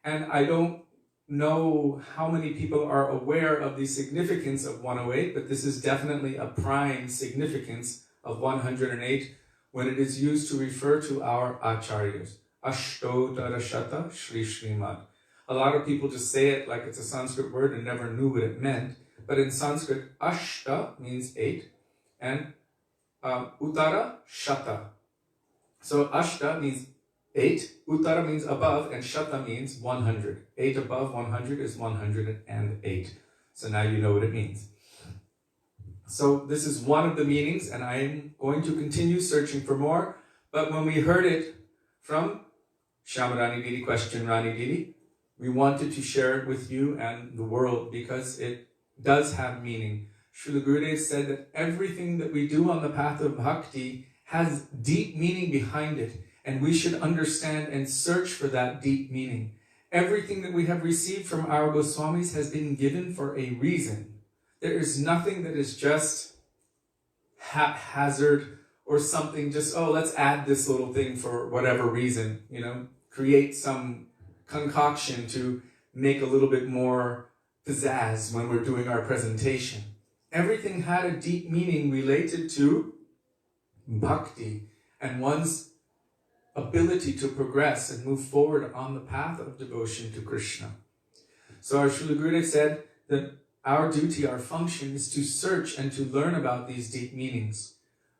and I don't know how many people are aware of the significance of 108, but this is definitely a prime significance of 108 when it is used to refer to our acharyas. Astottara shata Shri Srimad. A lot of people just say it like it's a Sanskrit word and never knew what it meant. But in Sanskrit, ashta means 8, and uttara, shata. So ashta means 8, uttara means above, and shata means 100. 8 above 100 is 108. So now you know what it means. So this is one of the meanings, and I am going to continue searching for more. But when we heard it from Shamarani Didi, question Rani Didi, we wanted to share it with you and the world because it does have meaning. Srila Gurudev said that everything that we do on the path of bhakti has deep meaning behind it, and we should understand and search for that deep meaning. Everything that we have received from our Goswamis has been given for a reason. There is nothing that is just haphazard or something just, oh, let's add this little thing for whatever reason, create some concoction to make a little bit more pizzazz when we're doing our presentation. Everything had a deep meaning related to bhakti and one's ability to progress and move forward on the path of devotion to Krishna. So our Srila Gurudev said that our duty, our function is to search and to learn about these deep meanings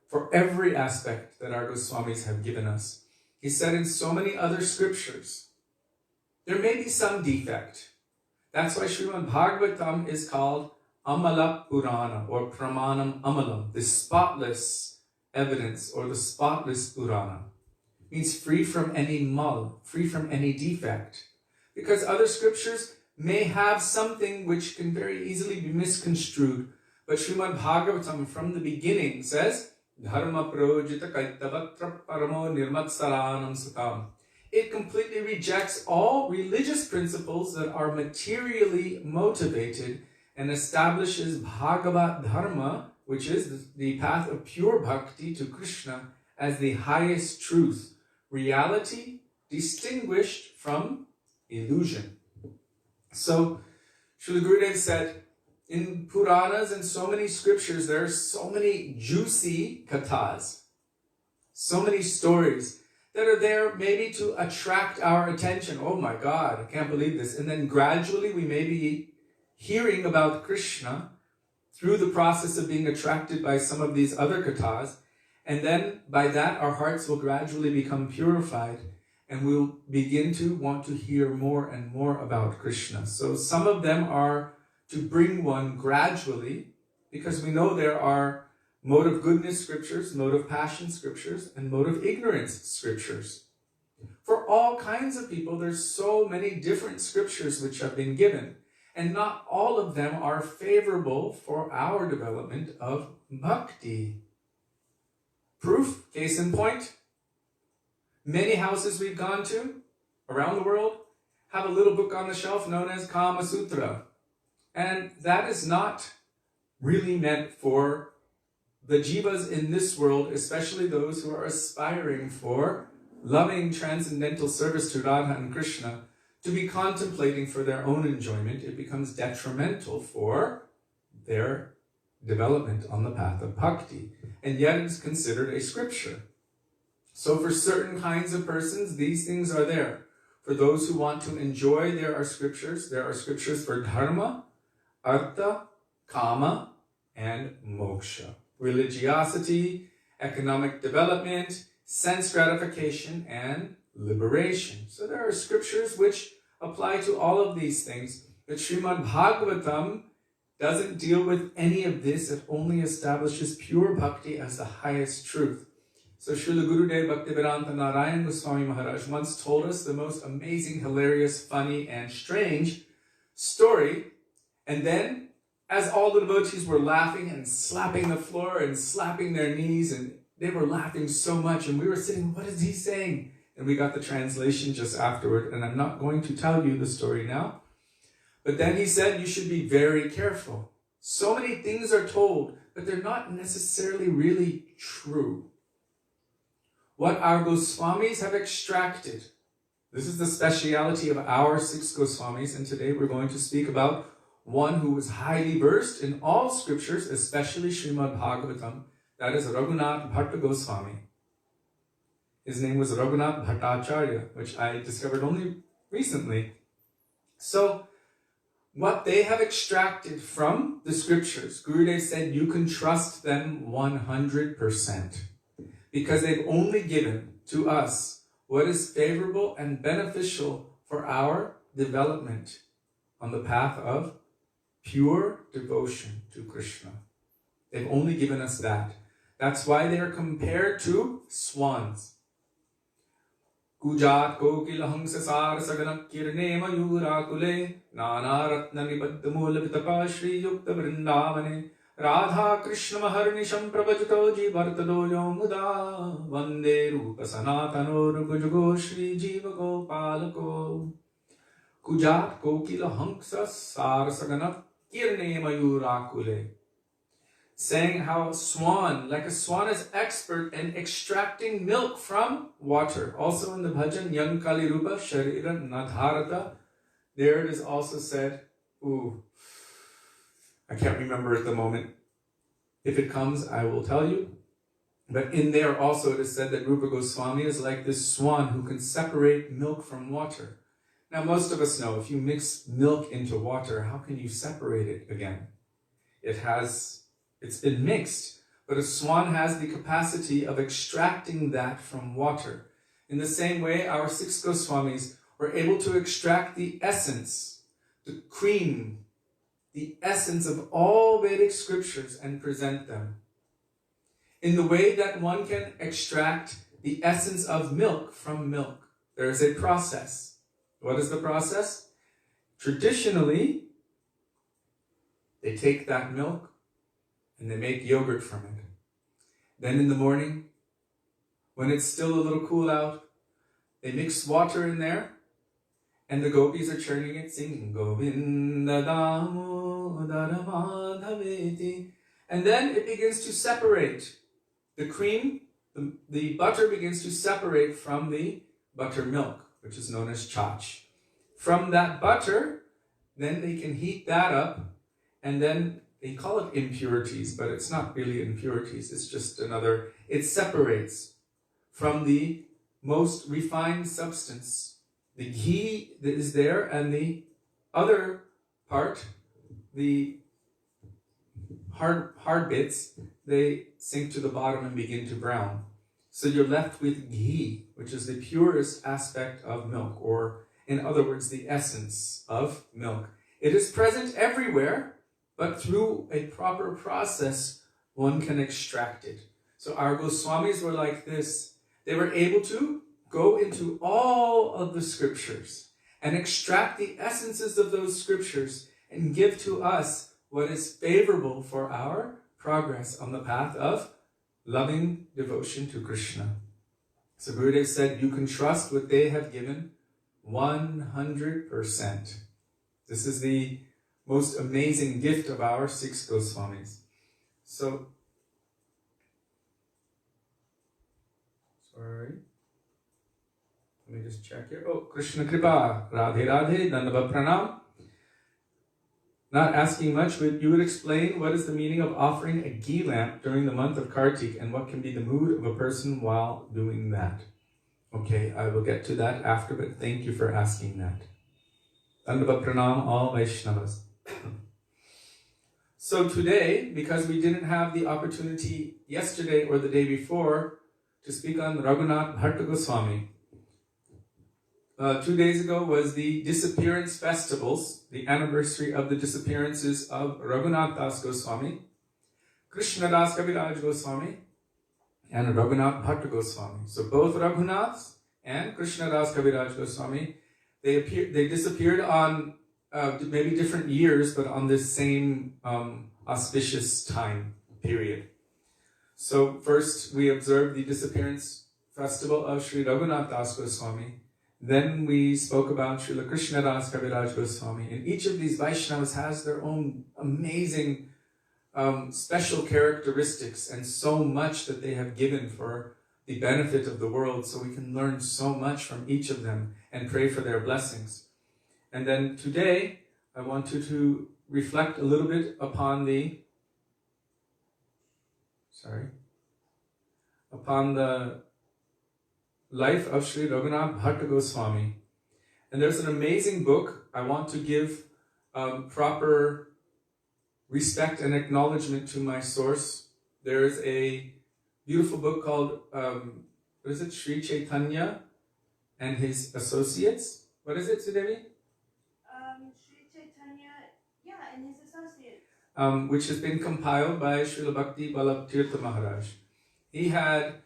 for every aspect that our Goswamis have given us. He said in so many other scriptures, there may be some defect. That's why Srimad Bhagavatam is called Amala Purana or Pramanam Amalam, the spotless evidence or the spotless Purana. It means free from any mal, free from any defect. Because other scriptures may have something which can very easily be misconstrued. But Srimad Bhagavatam from the beginning says, Dharma projita kaitavatra paramo nirmatsaranam satam. It completely rejects all religious principles that are materially motivated and establishes Bhagavat Dharma, which is the path of pure bhakti to Krishna, as the highest truth, reality distinguished from illusion. So, Srila Gurudev said, in Puranas and so many scriptures, there are so many juicy kathas, so many stories that are there maybe to attract our attention. Oh my God, I can't believe this. And then gradually we may be hearing about Krishna through the process of being attracted by some of these other kathas. And then by that, our hearts will gradually become purified and we'll begin to want to hear more and more about Krishna. So some of them are to bring one gradually, because we know there are mode of goodness scriptures, mode of passion scriptures, and mode of ignorance scriptures. For all kinds of people, there's so many different scriptures which have been given, and not all of them are favorable for our development of bhakti. Proof, case in point, many houses we've gone to around the world have a little book on the shelf known as Kama Sutra. And that is not really meant for the jivas in this world, especially those who are aspiring for loving transcendental service to Radha and Krishna, to be contemplating for their own enjoyment, it becomes detrimental for their development on the path of bhakti. And yet it is considered a scripture. So for certain kinds of persons, these things are there. For those who want to enjoy, there are scriptures. There are scriptures for dharma, artha, kama, and moksha. Religiosity, economic development, sense gratification, and liberation. So there are scriptures which apply to all of these things. But Srimad Bhagavatam doesn't deal with any of this. It only establishes pure bhakti as the highest truth. So Srila Gurudev Bhaktivedanta Narayan Goswami Maharaj once told us the most amazing, hilarious, funny, and strange story. And then, as all the devotees were laughing and slapping the floor and slapping their knees, and they were laughing so much, and we were sitting, what is he saying? And we got the translation just afterward, and I'm not going to tell you the story now. But then he said, you should be very careful. So many things are told, but they're not necessarily really true. What our Goswamis have extracted, this is the speciality of our 6 Goswamis, and today we're going to speak about one who was highly versed in all scriptures, especially Srimad Bhagavatam, that is Raghunath Bhatta Goswami. His name was Raghunath Bhattacharya, which I discovered only recently. So, what they have extracted from the scriptures, Gurudev said you can trust them 100%. Because they've only given to us what is favorable and beneficial for our development on the path of pure devotion to Krishna. They've only given us that. That's why they are compared to swans. Kujat kokilahang sasar saganak kirne mayurakule nana ratna nibaddhamula vitapa shri yukta vrindavane Radha Krishna Maharnisham Prabhajito Jivartado Yomuda Vande Rupa Sanatanor Gujugo Shri Jiva Gopalako Kujat Kokila Hanksa Sarasagana Kirne Mayurakule. Saying how like a swan is expert in extracting milk from water. Also in the bhajan, Yang Kali Rupa Sharira Nadharata, there it is also said, I can't remember at the moment. If it comes, I will tell you. But in there also it is said that Rupa Goswami is like this swan who can separate milk from water. Now most of us know if you mix milk into water, how can you separate it again? It's been mixed, but a swan has the capacity of extracting that from water. In the same way, our 6 Goswamis were able to extract the essence, the cream, the essence of all Vedic scriptures and present them. In the way that one can extract the essence of milk from milk. There is a process. What is the process? Traditionally, they take that milk and they make yogurt from it. Then in the morning, when it's still a little cool out, they mix water in there, and the gopis are churning it, singing Govinda Damodara Madhaveti. And then it begins to separate. The cream, the butter begins to separate from the buttermilk, which is known as chach. From that butter, then they can heat that up, and then they call it impurities, but it's not really impurities, it's just it separates from the most refined substance. The ghee that is there, and the other part, the hard bits, they sink to the bottom and begin to brown. So you're left with ghee, which is the purest aspect of milk, or in other words, the essence of milk. It is present everywhere, but through a proper process, one can extract it. So our Goswamis were like this. They were able to go into all of the scriptures and extract the essences of those scriptures and give to us what is favorable for our progress on the path of loving devotion to Krishna. So Gurudev said, you can trust what they have given 100%. This is the most amazing gift of our 6 Goswamis. So Sorry. Let me just check here. Oh, Krishna Kripa, Radhe Radhe, Dandava Pranam. Not asking much, but you would explain what is the meaning of offering a ghee lamp during the month of Kartik and what can be the mood of a person while doing that. Okay, I will get to that after, but thank you for asking that. Dandava Pranam, all Vaishnavas. So today, because we didn't have the opportunity yesterday or the day before to speak on Raghunath Bhatta Goswami, 2 days ago was the disappearance festivals, the anniversary of the disappearances of Raghunath Das Goswami, Krishna Das Kaviraj Goswami, and Raghunath Bhatta Goswami. So both Raghunaths and Krishna Das Kaviraj Goswami, they disappeared on maybe different years, but on this same auspicious time period. So first we observed the disappearance festival of Sri Raghunath Das Goswami. Then we spoke about Srila Krishna Das Kaviraj Goswami. And each of these Vaishnavas has their own amazing special characteristics and so much that they have given for the benefit of the world. So we can learn so much from each of them and pray for their blessings. And then today, I want you to reflect a little bit upon the life of Sri Raghunath Bhatta Goswami. And there's an amazing book. I want to give proper respect and acknowledgement to my source. There's a beautiful book called, Sri Chaitanya and His Associates. What is it, Sudevi? Sri Chaitanya, and His Associates. Which has been compiled by Srila Bhakti Tirtha Maharaj. He had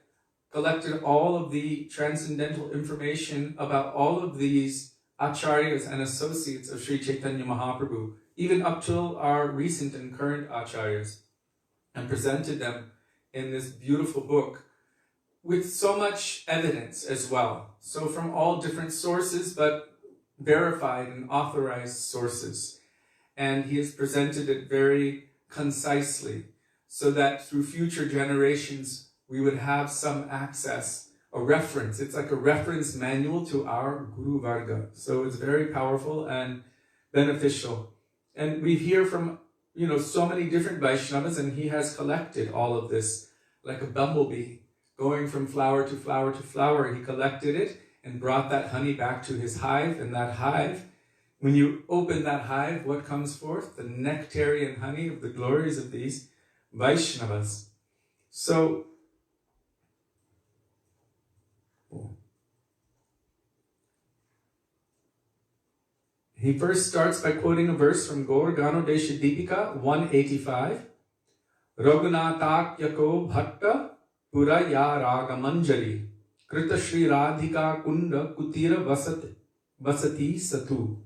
collected all of the transcendental information about all of these acharyas and associates of Sri Chaitanya Mahaprabhu, even up till our recent and current acharyas, and presented them in this beautiful book with so much evidence as well. So from all different sources, but verified and authorized sources. And he has presented it very concisely so that through future generations we would have some access, a reference. It's like a reference manual to our Guru Varga. So it's very powerful and beneficial. And we hear from, so many different Vaishnavas, and he has collected all of this like a bumblebee, going from flower to flower to flower. He collected it and brought that honey back to his hive, and that hive, when you open that hive, what comes forth? The nectarian honey of the glories of these Vaishnavas. So, he first starts by quoting a verse from Gaur Gano Desha Deepika 185. Raghunathak Yako Bhatta Pura Ya Raga Manjari Krita Shri Radhika Kunda Kutira Vasati Satu.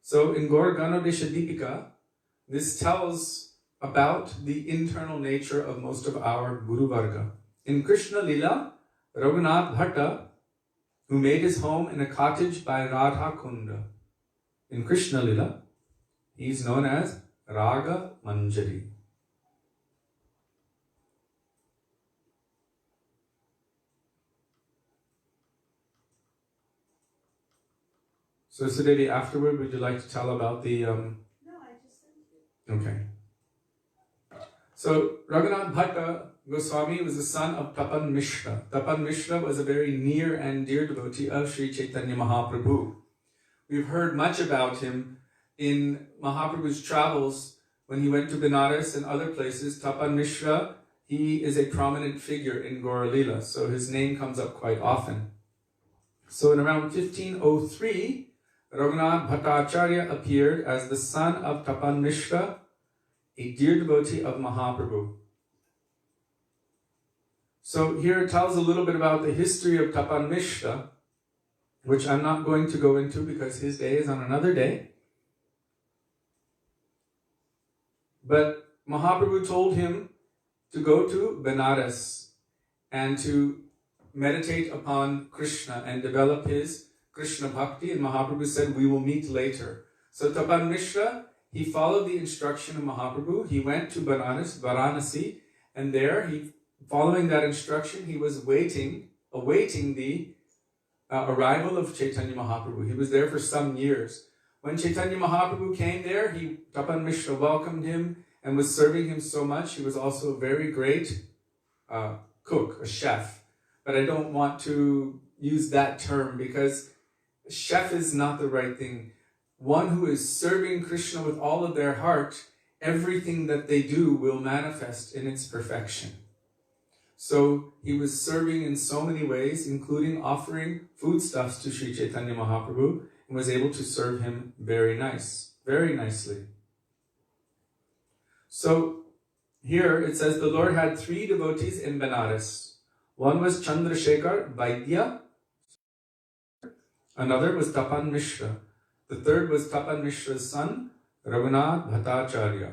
So in Gaur Gano Desha Deepika, this tells about the internal nature of most of our Guru Varga. In Krishna Lila, Raghunath Bhatta, who made his home in a cottage by Radha Kunda. In Krishna Lila, he is known as Raga Manjari. So Sudevi, afterward, would you like to tell about the... No, I just sent you. Okay. So Raghunath Bhatta Goswami was the son of Tapan Mishra. Tapan Mishra was a very near and dear devotee of Sri Chaitanya Mahaprabhu. We've heard much about him in Mahaprabhu's travels when he went to Benares and other places. Tapan Mishra, he is a prominent figure in Gaura Lila, so his name comes up quite often. So in around 1503, Raghunath Bhattacharya appeared as the son of Tapan Mishra, a dear devotee of Mahaprabhu. So here it tells a little bit about the history of Tapan Mishra, which I'm not going to go into because his day is on another day. But Mahaprabhu told him to go to Benares and to meditate upon Krishna and develop his Krishna Bhakti, and Mahaprabhu said, we will meet later. So Tapan Mishra, he followed the instruction of Mahaprabhu. He went to Varanasi, and there, following that instruction, he was waiting awaiting the arrival of Chaitanya Mahaprabhu. He was there for some years. When Chaitanya Mahaprabhu came there, Tapan Mishra welcomed him and was serving him so much. He was also a very great cook, a chef. But I don't want to use that term because chef is not the right thing. One who is serving Krishna with all of their heart, everything that they do will manifest in its perfection. So he was serving in so many ways, including offering foodstuffs to Sri Chaitanya Mahaprabhu, and was able to serve him very nicely. So here it says the Lord had 3 devotees in Benares. One was Chandrasekhar Vaidya, another was Tapan Mishra, the third was Tapan Mishra's son, Raghunath Bhattacharya.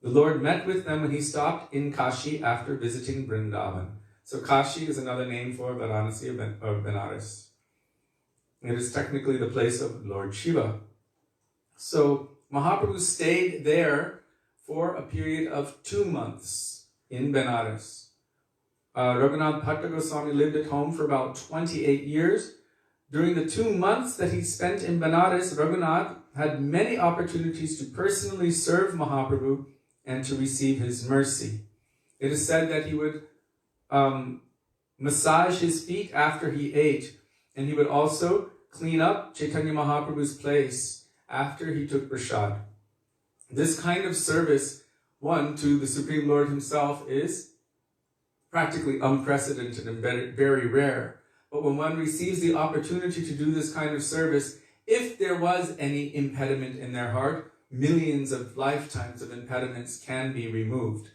The Lord met with them when he stopped in Kashi after visiting Vrindavan. So Kashi is another name for Varanasi of Benares. It is technically the place of Lord Shiva. So Mahaprabhu stayed there for a period of 2 months in Benares. Raghunath Bhatta Goswami lived at home for about 28 years. During the 2 months that he spent in Benares, Raghunath had many opportunities to personally serve Mahaprabhu and to receive his mercy. It is said that he would massage his feet after he ate, and he would also clean up Chaitanya Mahaprabhu's place after he took prasad. This kind of service, one to the Supreme Lord himself, is practically unprecedented and very rare. But when one receives the opportunity to do this kind of service, if there was any impediment in their heart, millions of lifetimes of impediments can be removed.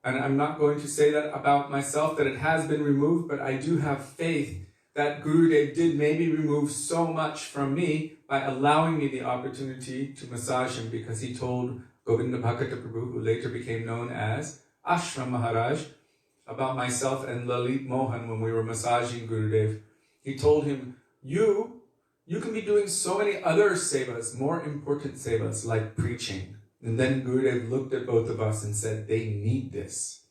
And I'm not going to say that about myself, that it has been removed, but I do have faith that Gurudev did maybe remove so much from me by allowing me the opportunity to massage him, because he told Govinda Bhakata Prabhu, who later became known as Ashram Maharaj, about myself and Lalit Mohan when we were massaging Gurudev. He told him, you can be doing so many other sevas, more important sevas, like preaching. And then Gurudev looked at both of us and said, they need this.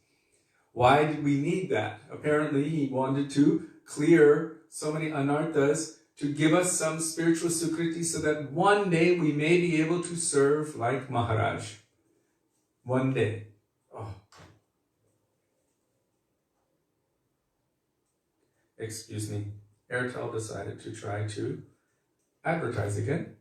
Why did we need that? Apparently he wanted to clear so many anarthas, to give us some spiritual sukriti so that one day we may be able to serve like Maharaj. One day. Oh. Excuse me. Airtel decided to try to advertise again.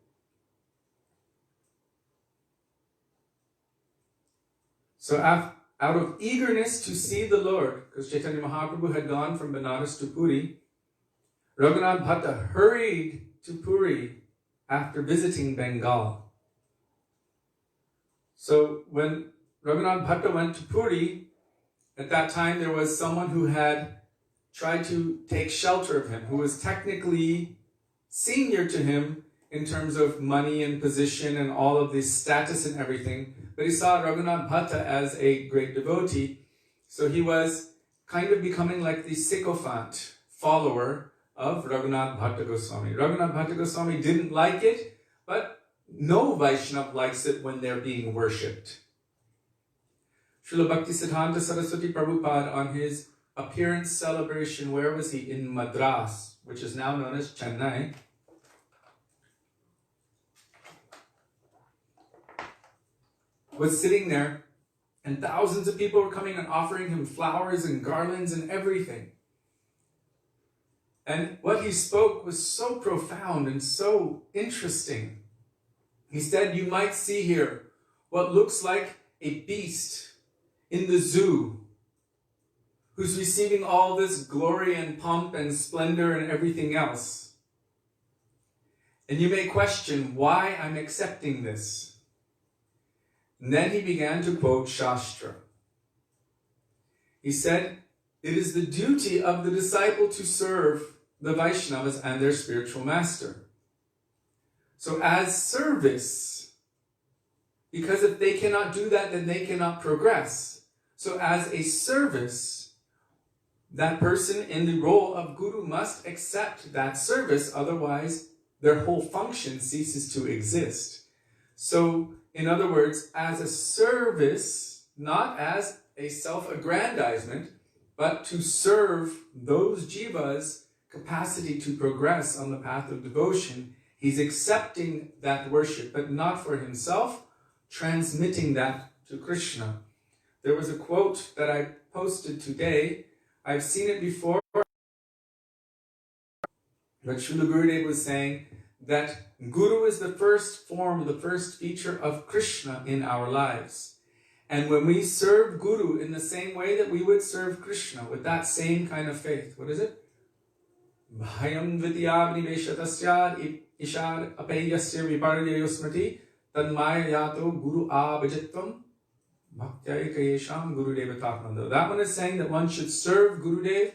So out of eagerness to see the Lord, because Chaitanya Mahaprabhu had gone from Benares to Puri, Raghunath Bhatta hurried to Puri after visiting Bengal. So when Raghunath Bhatta went to Puri, at that time there was someone who had tried to take shelter of him, who was technically senior to him in terms of money and position and all of this status and everything. But he saw Raghunath Bhatta as a great devotee, so he was kind of becoming like the sycophant follower of Raghunath Bhatta Goswami. Raghunath Bhatta Goswami didn't like it, but no Vaishnava likes it when they're being worshipped. Srila Bhaktisiddhanta Saraswati Prabhupada, on his appearance celebration, where was he? In Madras, which is now known as Chennai. Was sitting there, and thousands of people were coming and offering him flowers and garlands and everything. And what he spoke was so profound and so interesting. He said, you might see here what looks like a beast in the zoo who's receiving all this glory and pomp and splendor and everything else. And you may question why I'm accepting this. And then he began to quote Shastra. He said, it is the duty of the disciple to serve the Vaishnavas and their spiritual master. So as service, because if they cannot do that, then they cannot progress. So as a service, that person in the role of guru must accept that service, otherwise their whole function ceases to exist. So, in other words, as a service, not as a self-aggrandizement, but to serve those jivas' capacity to progress on the path of devotion. He's accepting that worship, but not for himself, transmitting that to Krishna. There was a quote that I posted today. I've seen it before, but Srila Gurudev was saying that Guru is the first form, the first feature of Krishna in our lives. And when we serve Guru in the same way that we would serve Krishna, with that same kind of faith, what is it? Bhayam vidya vniveshatasya ishad apayasya viparyayo smriti tanmaya yato guru abhajitvam bhaktya kayesham Gurudeva tatmando. That one is saying that one should serve Gurudev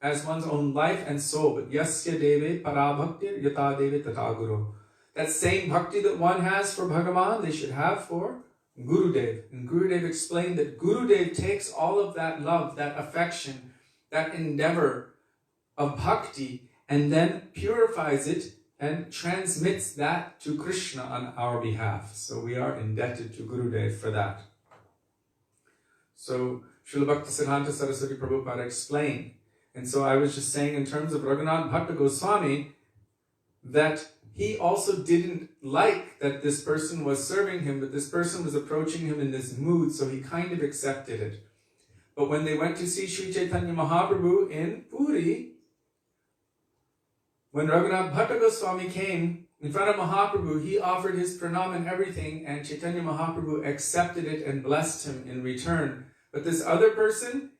as one's own life and soul, but yasya deve parabhakti yata deve tata guru. That same bhakti that one has for Bhagavan, they should have for Gurudev. And Gurudev explained that Gurudev takes all of that love, that affection, that endeavor of bhakti, and then purifies it and transmits that to Krishna on our behalf. So we are indebted to Gurudev for that. So Srila Bhaktisiddhanta Saraswati Prabhupada explained. And so I was just saying in terms of Raghunath Bhatta Goswami, that he also didn't like that this person was serving him, but this person was approaching him in this mood, so he kind of accepted it. But when they went to see Sri Chaitanya Mahaprabhu in Puri, when Raghunath Bhatta Goswami came in front of Mahaprabhu, he offered his pranam and everything, and Chaitanya Mahaprabhu accepted it and blessed him in return. But this other person,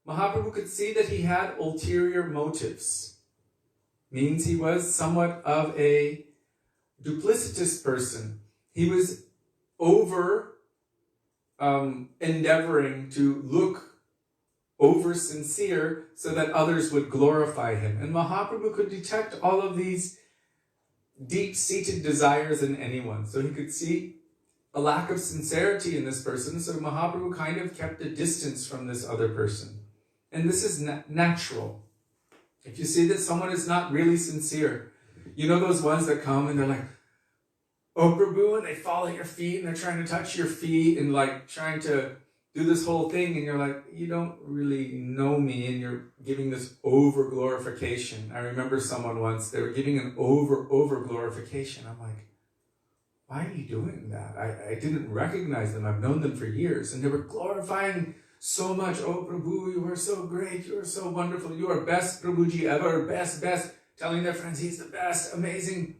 Mahaprabhu could see that he had ulterior motives. Means he was somewhat of a duplicitous person. He was over endeavoring to look over sincere so that others would glorify him. And Mahaprabhu could detect all of these deep-seated desires in anyone. So he could see a lack of sincerity in this person. So Mahaprabhu kind of kept a distance from this other person. And this is natural. If you see that someone is not really sincere, you know those ones that come and they're like, "Oh, Prabhu," and they fall at your feet and they're trying to touch your feet and like trying to do this whole thing, and you're like, "You don't really know me," and you're giving this over glorification. I remember someone once, they were giving an over glorification. I'm like, why are you doing that? I didn't recognize them. I've known them for years, and they were glorifying so much. "Oh, Prabhu, you are so great. You are so wonderful. You are best Prabhuji ever. Best. Telling their friends he's the best. Amazing.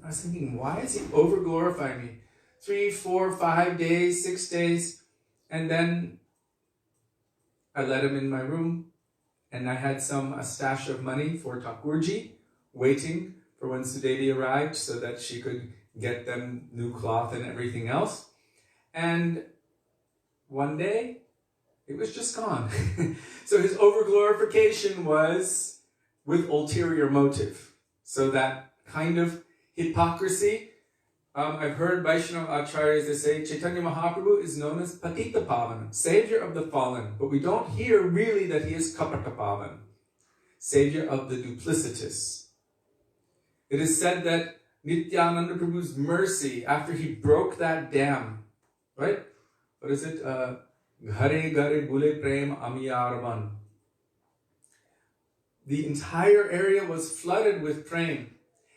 I was thinking, why is he over-glorifying me? 3, 4, 5 days, 6 days. And then I let him in my room. And I had a stash of money for Thakurji, waiting for when Sudevi arrived so that she could get them new cloth and everything else. And one day, it was just gone. So his over-glorification was with ulterior motive. So that kind of hypocrisy, I've heard Vaishnava Acharyas, they say Chaitanya Mahaprabhu is known as Patita Pavan, savior of the fallen. But we don't hear really that he is Kapata Pavan, savior of the duplicitous. It is said that Nityananda Prabhu's mercy after he broke that dam, right? What is it? Ghare Ghare Bule Prem Amiyarman. The entire area was flooded with prem,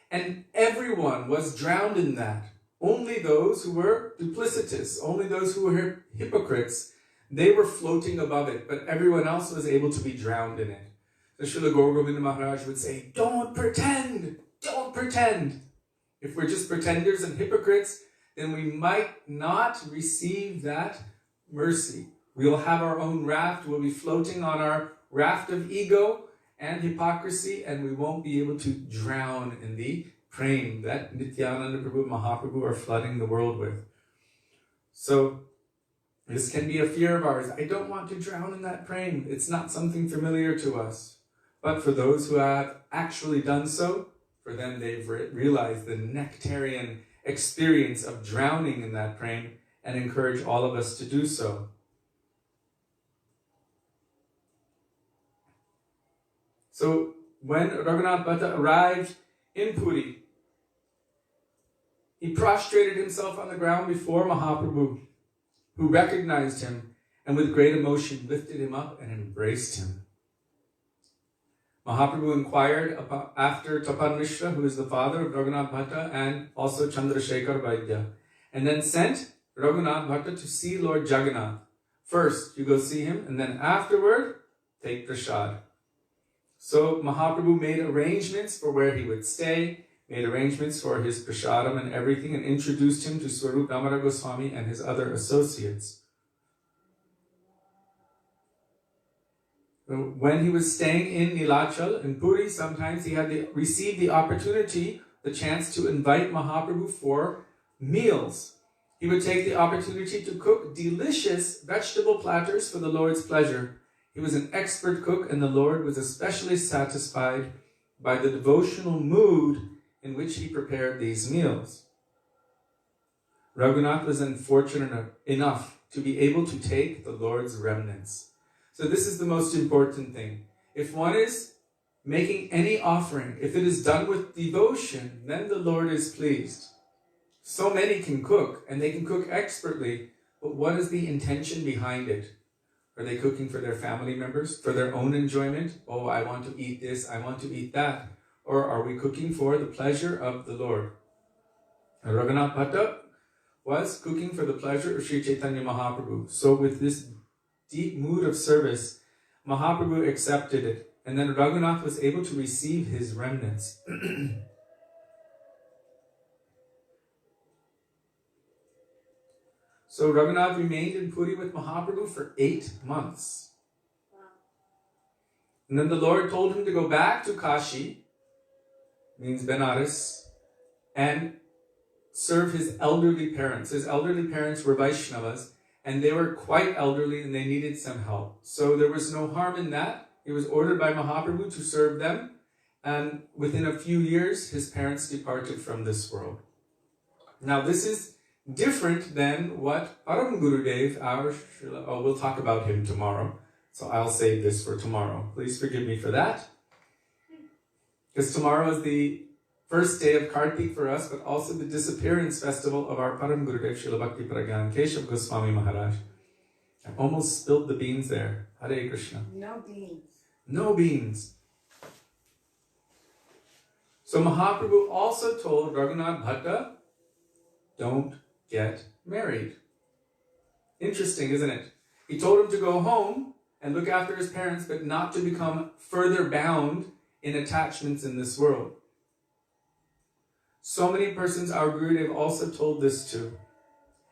and everyone was drowned in that. Only those who were duplicitous, only those who were hypocrites, they were floating above it, but everyone else was able to be drowned in it. So Srila Gurudeva Maharaja would say, don't pretend. If we're just pretenders and hypocrites, then we might not receive that mercy. We will have our own raft. We'll be floating on our raft of ego and hypocrisy, and we won't be able to drown in the prem that Nityananda Prabhu, Mahaprabhu are flooding the world with. So this can be a fear of ours. I don't want to drown in that prem. It's not something familiar to us. But for those who have actually done so, for them they've realized the nectarian experience of drowning in that prem, and encourage all of us to do so. So when Raghunath Bhatta arrived in Puri, he prostrated himself on the ground before Mahaprabhu, who recognized him and with great emotion lifted him up and embraced him. Mahaprabhu inquired after Tapan Mishra, who is the father of Raghunath Bhatta, and also Chandrasekhar Vaidya, and then sent Raghunath Bhatta to see Lord Jagannath. First, you go see him, and then afterward, take prasad. So Mahaprabhu made arrangements for where he would stay, made arrangements for his prasadam and everything, and introduced him to Swarup Damodar Goswami and his other associates. When he was staying in Nilachal, in Puri, sometimes he had received the opportunity, the chance to invite Mahaprabhu for meals. He would take the opportunity to cook delicious vegetable platters for the Lord's pleasure. He was an expert cook, and the Lord was especially satisfied by the devotional mood in which he prepared these meals. Raghunath was unfortunate enough to be able to take the Lord's remnants. So this is the most important thing. If one is making any offering, if it is done with devotion, then the Lord is pleased. So many can cook, and they can cook expertly, but what is the intention behind it? Are they cooking for their family members, for their own enjoyment? Oh, I want to eat this, I want to eat that. Or are we cooking for the pleasure of the Lord? Raghunath Bhatta was cooking for the pleasure of Sri Chaitanya Mahaprabhu. So with this deep mood of service, Mahaprabhu accepted it, and then Raghunath was able to receive his remnants. So Raghunath remained in Puri with Mahaprabhu for 8 months. And then the Lord told him to go back to Kashi, means Benares, and serve his elderly parents. His elderly parents were Vaishnavas, and they were quite elderly and they needed some help. So there was no harm in that. He was ordered by Mahaprabhu to serve them, and within a few years, his parents departed from this world. Now this is different than what Param Gurudev, our Srila, we'll talk about him tomorrow, so I'll save this for tomorrow. Please forgive me for that. Because tomorrow is the first day of Kartik for us, but also the disappearance festival of our Param Gurudev, Srila Bhakti Pragyan Keshav Goswami Maharaj. I almost spilled the beans there. Hare Krishna. No beans. No beans. So Mahaprabhu also told Raghunath Bhatta, don't get married. Interesting, isn't it? He told him to go home and look after his parents, but not to become further bound in attachments in this world. So many persons our Gurudev also told this to.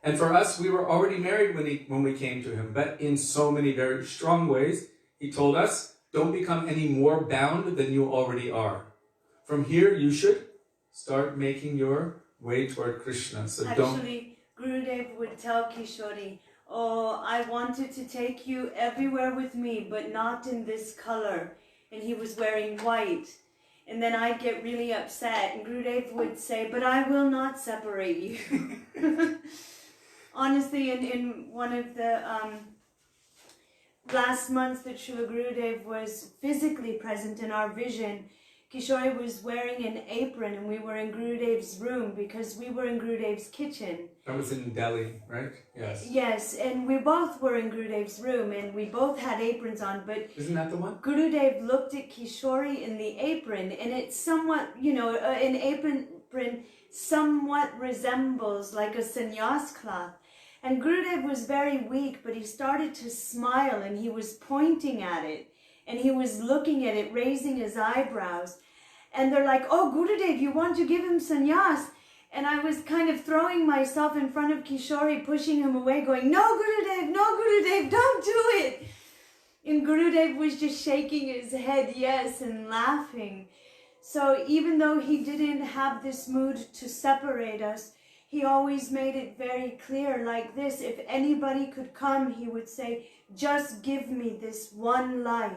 And for us, we were already married when we came to him, but in so many very strong ways, he told us, don't become any more bound than you already are. From here, you should start making your way toward Krishna. So Actually, Gurudev would tell Kishori, oh, I wanted to take you everywhere with me, but not in this color. And he was wearing white. And then I'd get really upset. And Gurudev would say, but I will not separate you. Honestly, in one of the last months that Srila Gurudev was physically present in our vision, Kishori was wearing an apron and we were in Gurudev's room because we were in Gurudev's kitchen. That was in Delhi, right? Yes. Yes, and we both were in Gurudev's room and we both had aprons on, but isn't that the one? Gurudev looked at Kishori in the apron, and it somewhat, an apron somewhat resembles like a sannyas cloth. And Gurudev was very weak, but he started to smile and he was pointing at it. And he was looking at it, raising his eyebrows. And they're like, oh, Gurudev, you want to give him sannyas? And I was kind of throwing myself in front of Kishori, pushing him away, going, no, Gurudev, don't do it. And Gurudev was just shaking his head, yes, and laughing. So even though he didn't have this mood to separate us, he always made it very clear like this. If anybody could come, he would say, just give me this one life.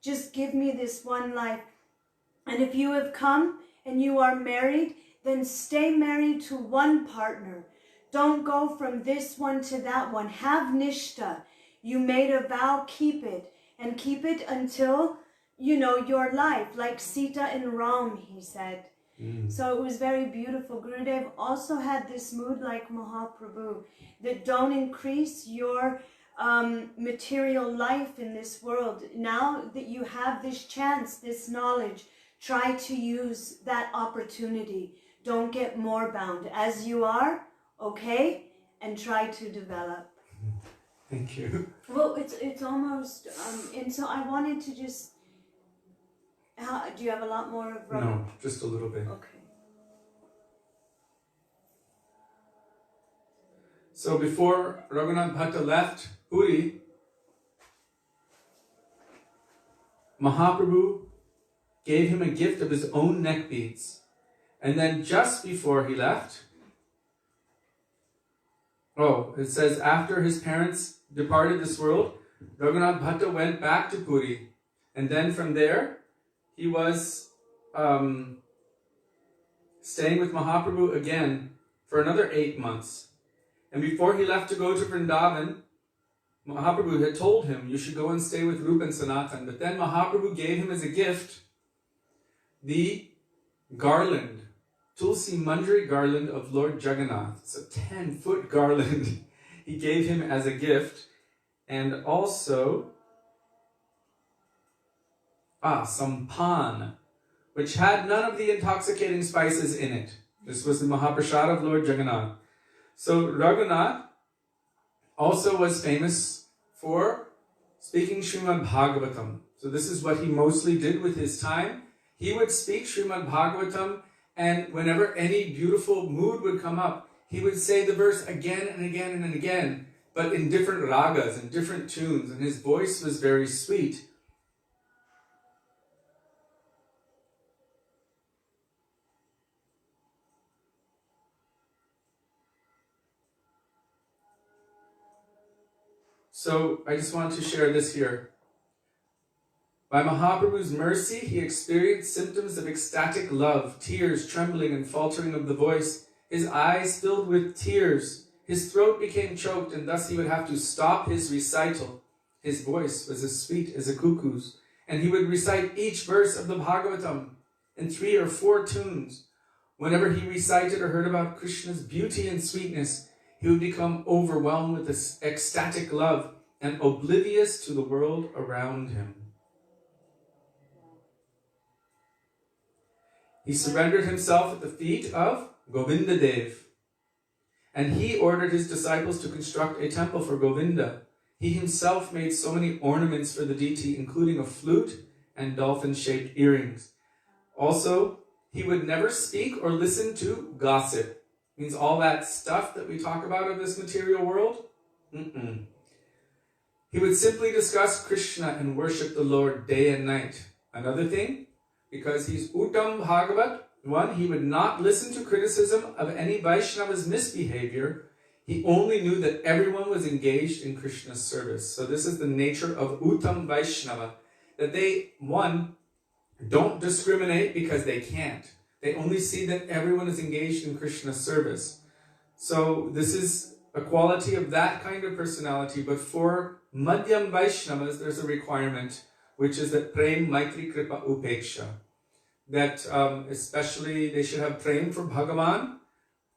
Just give me this one life. And if you have come and you are married, then stay married to one partner. Don't go from this one to that one. Have nishta. You made a vow, keep it. And keep it until, your life. Like Sita and Ram, he said. So it was very beautiful. Gurudev also had this mood like Mahaprabhu, that don't increase your material life in this world. Now that you have this chance, this knowledge, try to use that opportunity. Don't get more bound. As you are, okay, and try to develop. Thank you. Well, it's almost, and so I wanted to just, do you have a lot more of Raghunath? No, just a little bit. Okay. So before Raghunath Bhatta left Puri, Mahaprabhu gave him a gift of his own neck beads. And then just before he left, it says after his parents departed this world, Raghunath Bhatta went back to Puri. And then from there, he was staying with Mahaprabhu again for another 8 months. And before he left to go to Vrindavan, Mahaprabhu had told him, you should go and stay with Rupa and Sanatan. But then Mahaprabhu gave him as a gift the garland, Tulsi Manjari garland of Lord Jagannath. It's a 10-foot garland he gave him as a gift. And also, some pan, which had none of the intoxicating spices in it. This was the Mahaprasad of Lord Jagannath. So Raghunath also was famous for speaking Srimad Bhagavatam. So this is what he mostly did with his time. He would speak Srimad Bhagavatam, and whenever any beautiful mood would come up, he would say the verse again and again and again, but in different ragas and different tunes, and his voice was very sweet. So I just want to share this here. By Mahaprabhu's mercy, he experienced symptoms of ecstatic love, tears, trembling and faltering of the voice, his eyes filled with tears, his throat became choked, and thus he would have to stop his recital. His voice was as sweet as a cuckoo's, and he would recite each verse of the Bhagavatam in 3 or 4 tunes. Whenever he recited or heard about Krishna's beauty and sweetness, he would become overwhelmed with this ecstatic love and oblivious to the world around him. He surrendered himself at the feet of Govinda Dev, and he ordered his disciples to construct a temple for Govinda. He himself made so many ornaments for the deity, including a flute and dolphin-shaped earrings. Also, he would never speak or listen to gossip. Means all that stuff that we talk about in this material world? He would simply discuss Krishna and worship the Lord day and night. Another thing, because he's Uttam Bhagavat, one, he would not listen to criticism of any Vaishnava's misbehavior. He only knew that everyone was engaged in Krishna's service. So this is the nature of Uttam Vaishnava, that they, one, don't discriminate because they can't. They only see that everyone is engaged in Krishna's service. So this is a quality of that kind of personality. But for Madhyam Vaishnavas, there's a requirement, which is that Prem, Maitri, Kripa, Upeksha. That especially they should have Prem for Bhagavan,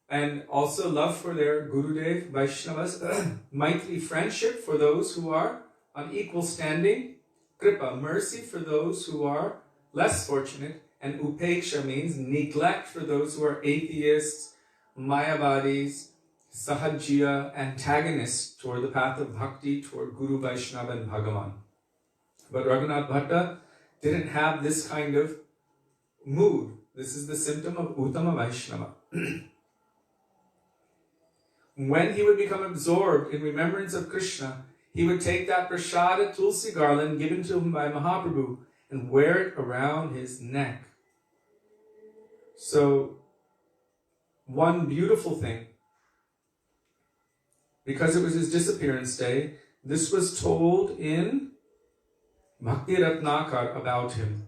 and also love for their Gurudev, Vaishnavas. Maitri, friendship for those who are on equal standing. Kripa, mercy for those who are less fortunate. And upeksha means neglect for those who are atheists, mayavadis, sahajya, antagonists toward the path of bhakti, toward Guru, Vaishnava and Bhagavan. But Raghunath Bhatta didn't have this kind of mood. This is the symptom of Uttama Vaishnava. When he would become absorbed in remembrance of Krishna, he would take that prasada tulsi garland given to him by Mahaprabhu and wear it around his neck. So, one beautiful thing, because it was his disappearance day, this was told in Bhakti Ratnakar about him.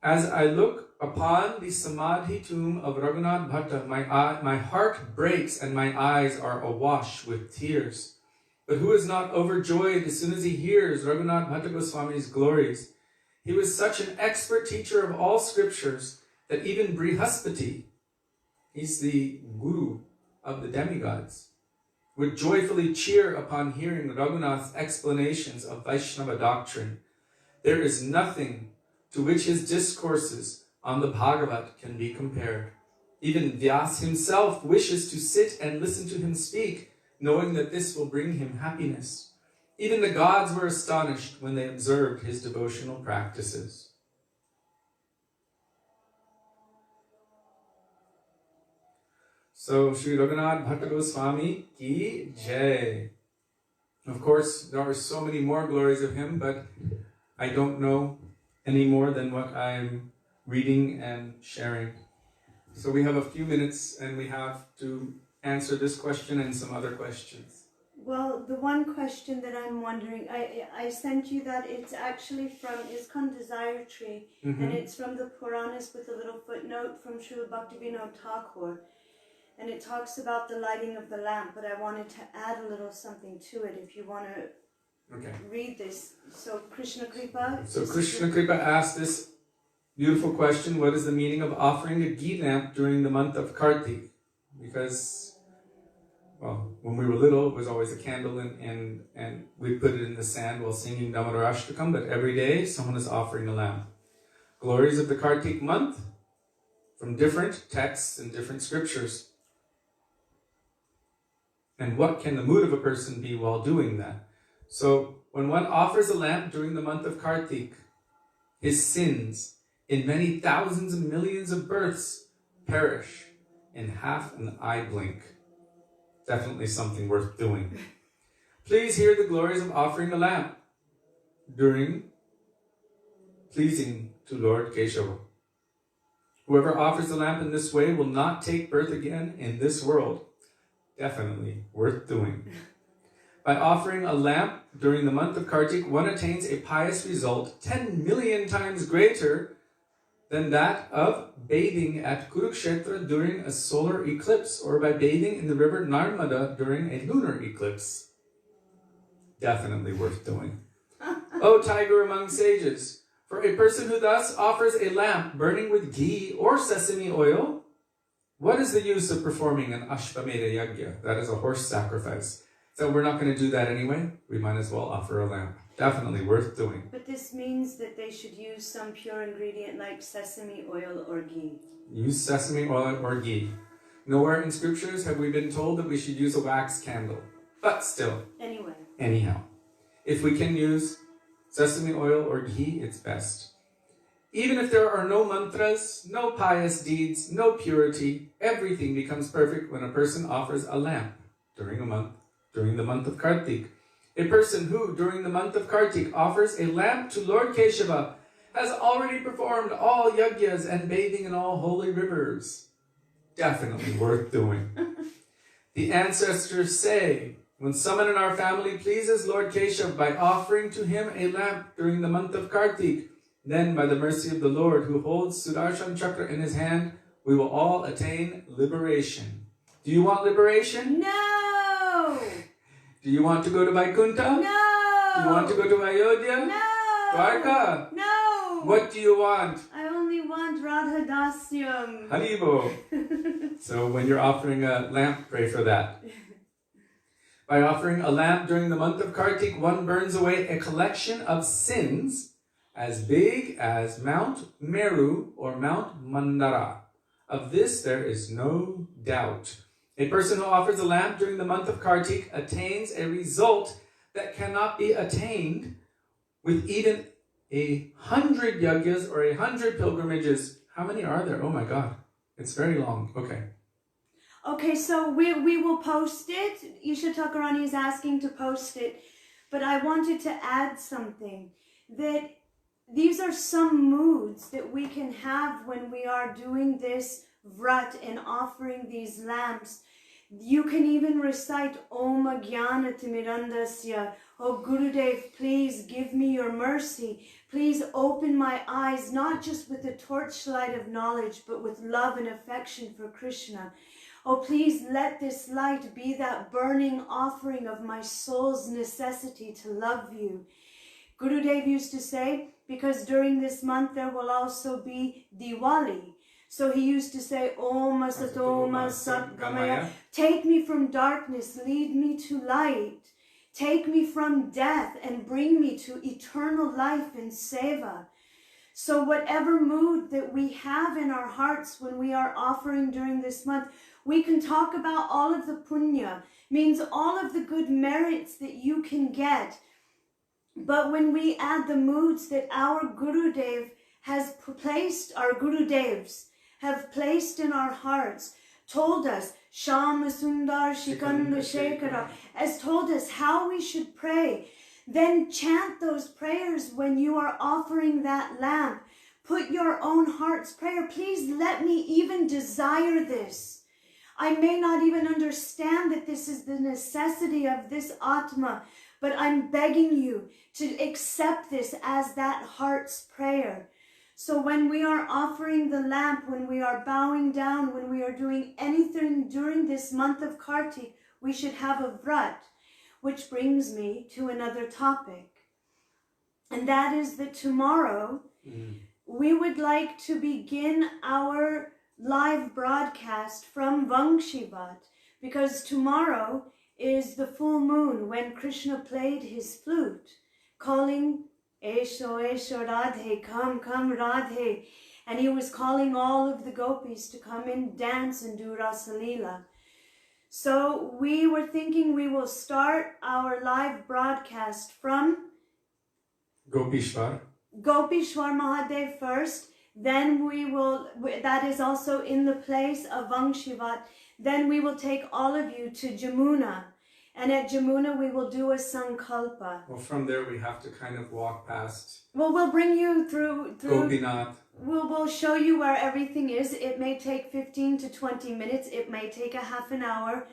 As I look upon the Samadhi tomb of Raghunath Bhatta, my heart breaks and my eyes are awash with tears. But who is not overjoyed as soon as he hears Raghunath Bhatta Goswami's glories? He was such an expert teacher of all scriptures that even Brihaspati, he's the guru of the demigods, would joyfully cheer upon hearing Raghunath's explanations of Vaisnava doctrine. There is nothing to which his discourses on the Bhagavat can be compared. Even Vyas himself wishes to sit and listen to him speak, knowing that this will bring him happiness. Even the gods were astonished when they observed his devotional practices. So, Sri Raghunath Bhatta Goswami ki jai. Of course, there are so many more glories of him, but I don't know any more than what I'm reading and sharing. So we have a few minutes and we have to answer this question and some other questions. Well, the one question that I'm wondering, I sent you that it's actually from Iskon Desire Tree, and it's from the Puranas with a little footnote from Srila Bhaktivedanta Thakur. And it talks about the lighting of the lamp, but I wanted to add a little something to it if you want to read this. So Krishna Kripa. So Krishna Kripa asked this beautiful question: what is the meaning of offering a ghee lamp during the month of Kartik? Because, well, when we were little, it was always a candle and we put it in the sand while singing Damodarashtakam, but every day someone is offering a lamp. Glories of the Kartik month from different texts and different scriptures. And what can the mood of a person be while doing that? So, when one offers a lamp during the month of Kartik, his sins in many thousands and millions of births perish in half an eye blink. Definitely something worth doing. Please hear the glories of offering a lamp during pleasing to Lord Keshava. Whoever offers the lamp in this way will not take birth again in this world. Definitely worth doing. By offering a lamp during the month of Kartik, one attains a pious result 10 million times greater than that of bathing at Kurukshetra during a solar eclipse, or by bathing in the river Narmada during a lunar eclipse. Definitely worth doing. O tiger among sages, for a person who thus offers a lamp burning with ghee or sesame oil, what is the use of performing an Ashvamedha Yajna? That is a horse sacrifice. So we're not going to do that anyway. We might as well offer a lamp. Definitely worth doing. But this means that they should use some pure ingredient like sesame oil or ghee. Use sesame oil or ghee. Nowhere in scriptures have we been told that we should use a wax candle. But still. Anyway. Anyhow. If we can use sesame oil or ghee, it's best. Even if there are no mantras, no pious deeds, no purity, everything becomes perfect when a person offers a lamp during the month of Kartik. A person who, during the month of Kartik, offers a lamp to Lord Keshava has already performed all yajnas and bathing in all holy rivers. Definitely worth doing. The ancestors say, when someone in our family pleases Lord Keshava by offering to him a lamp during the month of Kartik, then by the mercy of the Lord who holds Sudarshan Chakra in his hand, we will all attain liberation. Do you want liberation? No! Do you want to go to Vaikuntha? No! Do you want to go to Ayodhya? No! Dwarka? No! What do you want? I only want Radha Dasyam. Haribo. So when you're offering a lamp, pray for that. By offering a lamp during the month of Kartik, one burns away a collection of sins as big as Mount Meru or Mount Mandara. Of this there is no doubt. A person who offers a lamp during the month of Kartik attains a result that cannot be attained with even 100 yajnas or 100 pilgrimages. How many are there? Oh my God, it's very long. Okay. Okay, so we will post it. Isha Takarani is asking to post it. But I wanted to add something, that these are some moods that we can have when we are doing this vrat and offering these lamps. You can even recite Om Jnana Timirandasya. Oh Gurudev, please give me your mercy. Please open my eyes, not just with the torchlight of knowledge, but with love and affection for Krishna. Oh, please let this light be that burning offering of my soul's necessity to love you. Gurudev used to say, because during this month there will also be Diwali. So he used to say, Om Asatoma Satgamaya. Take me from darkness, lead me to light. Take me from death and bring me to eternal life in seva. So whatever mood that we have in our hearts when we are offering during this month, we can talk about all of the punya, means all of the good merits that you can get. But when we add the moods that our Gurudev has placed, our Gurudevs have placed in our hearts, told us, Shama Sundar Shikanda Shekara, has told us how we should pray, then chant those prayers when you are offering that lamp. Put your own heart's prayer. Please let me even desire this. I may not even understand that this is the necessity of this Atma, but I'm begging you to accept this as that heart's prayer. So when we are offering the lamp, when we are bowing down, when we are doing anything during this month of Kartik, we should have a vrat, which brings me to another topic. And that is that tomorrow, we would like to begin our live broadcast from Vaisnava, because tomorrow is the full moon when Krishna played his flute, calling Esho, Esho, Radhe, come, come, Radhe. And he was calling all of the gopis to come and dance and do Rasa Leela. So we were thinking we will start our live broadcast from Gopishwar Mahadev first. Then we will, that is also in the place of Vaisnava. Then we will take all of you to Jamuna. And at Jamuna, we will do a sankalpa. Well, from there we have to kind of walk past. Well, we'll bring you through Gopinath. We'll show you where everything is. It may take 15 to 20 minutes. It may take a half an hour.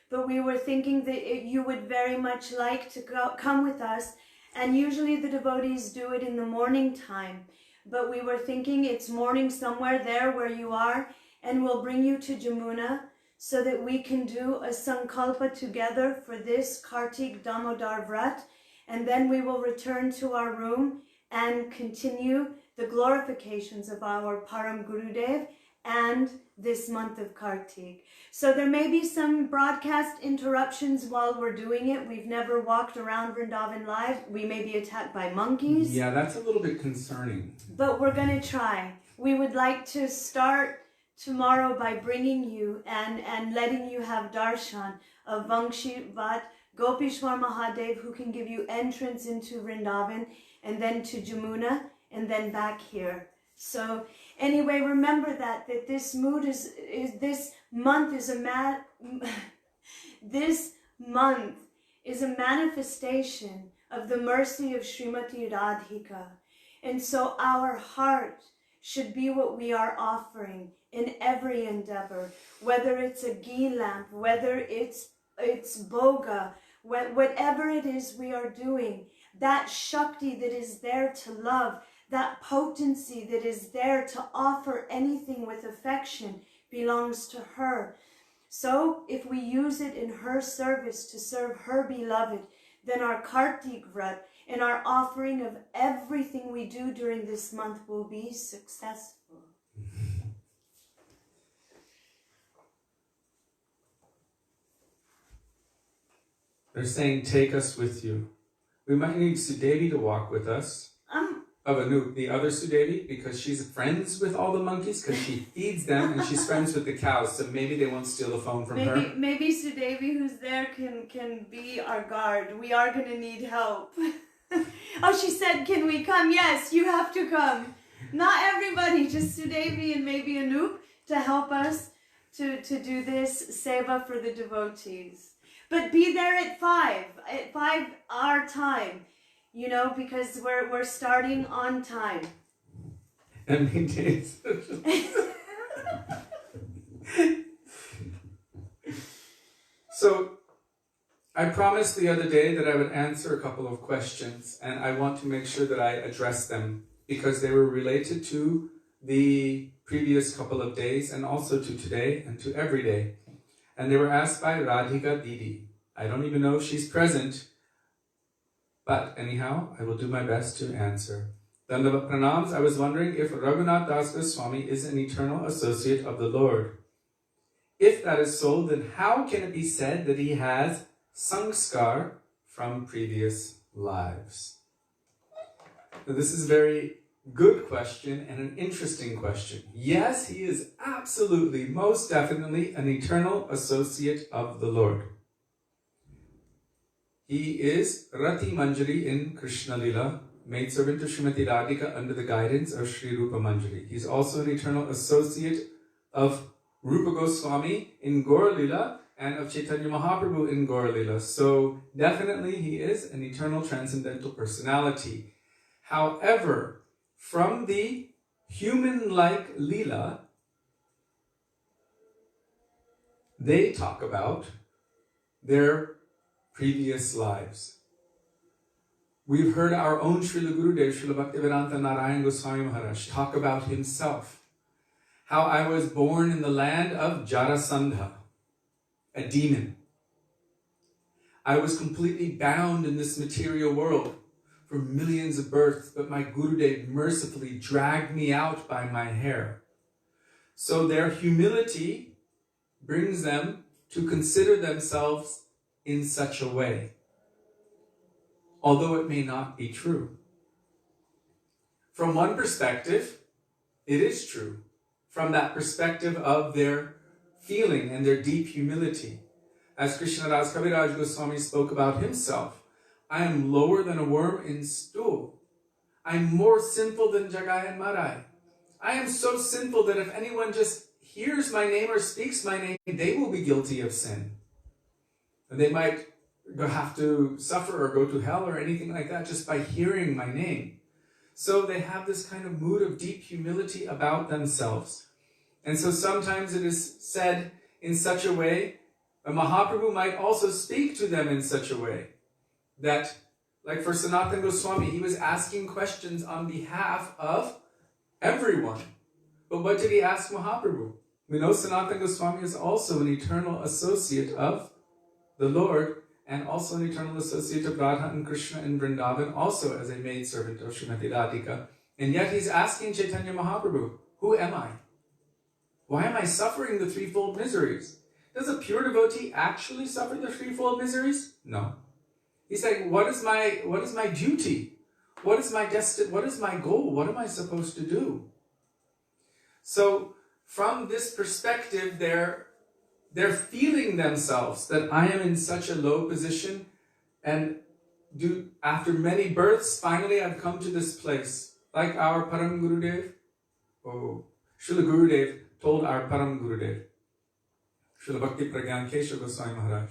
But we were thinking that you would very much like to come with us. And usually the devotees do it in the morning time. But we were thinking it's morning somewhere there where you are. And we'll bring you to Jamuna, so that we can do a sankalpa together for this Kartik Damodar Vrat, and then we will return to our room and continue the glorifications of our Param Gurudev and this month of Kartik. So there may be some broadcast interruptions while we're doing it. We've never walked around Vrindavan live. We may be attacked by monkeys. Yeah, that's a little bit concerning. But we're going to try. We would like to start tomorrow by bringing you and letting you have darshan of Vaisnava, Gopishwar Mahadev, who can give you entrance into Vrindavan, and then to Jamuna, and then back here. So anyway, remember that this mood this month is a manifestation of the mercy of Srimati Radhika. And so our heart should be what we are offering in every endeavor, whether it's a ghee lamp, whether it's boga, whatever it is we are doing, that Shakti that is there to love, that potency that is there to offer anything with affection belongs to her. So if we use it in her service to serve her beloved, then our Kartik Vrat and our offering of everything we do during this month will be successful. They're saying, take us with you. We might need Sudevi to walk with us. The other Sudevi, because she's friends with all the monkeys, because she feeds them and she's friends with the cows, so maybe they won't steal the phone from her. Maybe Sudevi, who's there, can be our guard. We are going to need help. Oh, she said, can we come? Yes, you have to come. Not everybody, just Sudevi and maybe Anup to help us to do this seva for the devotees. But be there at 5 our time, because we're starting on time. How many days? So, I promised the other day that I would answer a couple of questions, and I want to make sure that I address them because they were related to the previous couple of days and also to today and to every day. And they were asked by Radhika Didi. I don't even know if she's present, but anyhow, I will do my best to answer. Dandavat Pranams. I was wondering if Raghunath Das Goswami is an eternal associate of the Lord. If that is so, then how can it be said that he has sanskar from previous lives? Now, this is a very good question and an interesting question. Yes, he is absolutely, most definitely an eternal associate of the Lord. He is Rati Manjari in Krishna Lila, maidservant to Srimati Radhika under the guidance of Sri Rupa Manjari. He's also an eternal associate of Rupa Goswami in Gaur Lila and of Chaitanya Mahaprabhu in Gaur Lila. So definitely he is an eternal transcendental personality. However, from the human-like Lila, they talk about their previous lives. We've heard our own Srila Gurudev, Srila Bhaktivedanta Narayan Goswami Maharaj, talk about himself. How I was born in the land of Jarasandha, a demon. I was completely bound in this material world for millions of births, but my Gurudev mercifully dragged me out by my hair. So their humility brings them to consider themselves in such a way, although it may not be true. From one perspective, it is true. From that perspective of their feeling and their deep humility. As Krishna Das Kaviraj Goswami spoke about himself, I am lower than a worm in stool. I am more sinful than Jagai and Marai. I am so sinful that if anyone just hears my name or speaks my name, they will be guilty of sin. And they might have to suffer or go to hell or anything like that just by hearing my name. So they have this kind of mood of deep humility about themselves. And so sometimes it is said in such a way, a Mahaprabhu might also speak to them in such a way that, like for Sanatan Goswami, he was asking questions on behalf of everyone. But what did he ask Mahaprabhu? We know Sanatan Goswami is also an eternal associate of the Lord and also an eternal associate of Radha and Krishna in Vrindavan, also as a maidservant of Srimati Radhika. And yet he's asking Chaitanya Mahaprabhu, who am I? Why am I suffering the threefold miseries? Does a pure devotee actually suffer the threefold miseries? No. He's saying, what is my duty? What is my destiny? What is my goal? What am I supposed to do? So from this perspective, they're feeling themselves that I am in such a low position, and after many births, finally I've come to this place. Like our Param Gurudev, Srila Gurudev told our Param Gurudev, Srila Bhakti Pragyan Kesha Goswami Maharaj,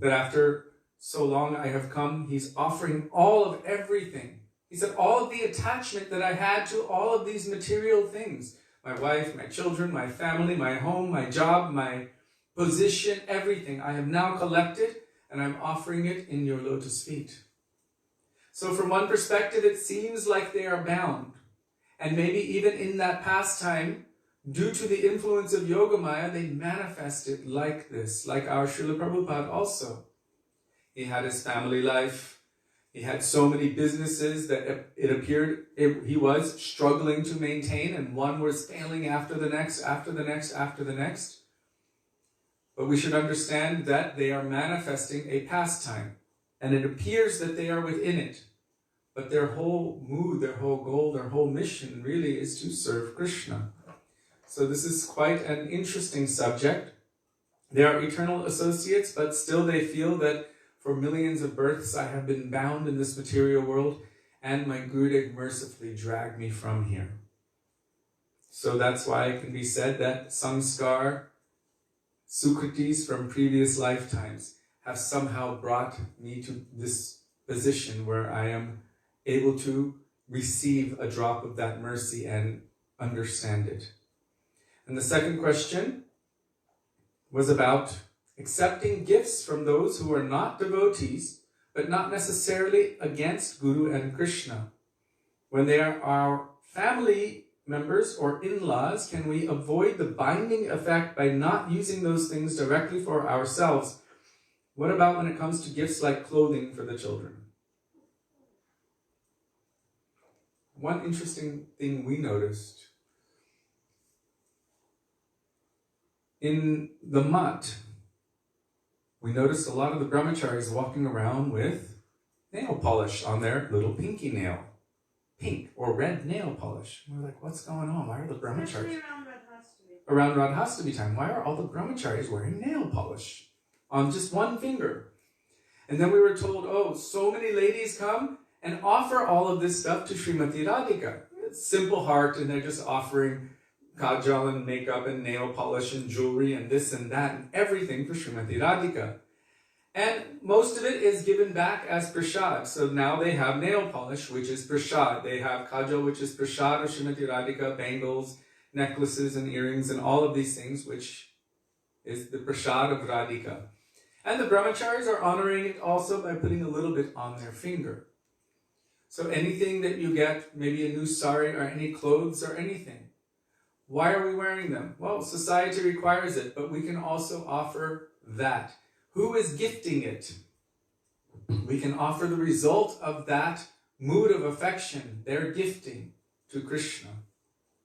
that after so long I have come, he's offering all of everything. He said, all of the attachment that I had to all of these material things, my wife, my children, my family, my home, my job, my position, everything, I have now collected and I'm offering it in your lotus feet. So from one perspective, it seems like they are bound. And maybe even in that pastime, due to the influence of Yogamaya, they manifest it like this, like our Srila Prabhupada also. He had his family life. He had so many businesses that it appeared he was struggling to maintain, and one was failing after the next, after the next, after the next. But we should understand that they are manifesting a pastime, and it appears that they are within it. But their whole mood, their whole goal, their whole mission really is to serve Krishna. So this is quite an interesting subject. They are eternal associates, but still they feel that for millions of births I have been bound in this material world, and my Gurudev mercifully dragged me from here. So that's why it can be said that samskar, sukritis from previous lifetimes, have somehow brought me to this position where I am able to receive a drop of that mercy and understand it. And the second question was about accepting gifts from those who are not devotees, but not necessarily against Guru and Krishna. When they are our family members or in-laws, can we avoid the binding effect by not using those things directly for ourselves? What about when it comes to gifts like clothing for the children? one interesting thing we noticed in the mutt, we noticed a lot of the brahmacharis walking around with nail polish on their little pinky nail. Pink or red nail polish. And we're like, what's going on? Why are the brahmacharis? Especially around Radhastami. Around Radhastami time, why are all the brahmacharis wearing nail polish on just one finger? And then we were told, oh, so many ladies come and offer all of this stuff to Srimati Radhika. It's simple heart, and they're just offering kajal and makeup and nail polish and jewelry and this and that and everything for Srimati Radhika. And most of it is given back as prasad. So now they have nail polish, which is prasad. They have kajal, which is prasad of Srimati Radhika, bangles, necklaces and earrings and all of these things, which is the prasad of Radhika. And the brahmacharis are honoring it also by putting a little bit on their finger. So anything that you get, maybe a new sari or any clothes or anything, why are we wearing them? Well, society requires it, but we can also offer that. Who is gifting it? We can offer the result of that mood of affection, their gifting to Krishna,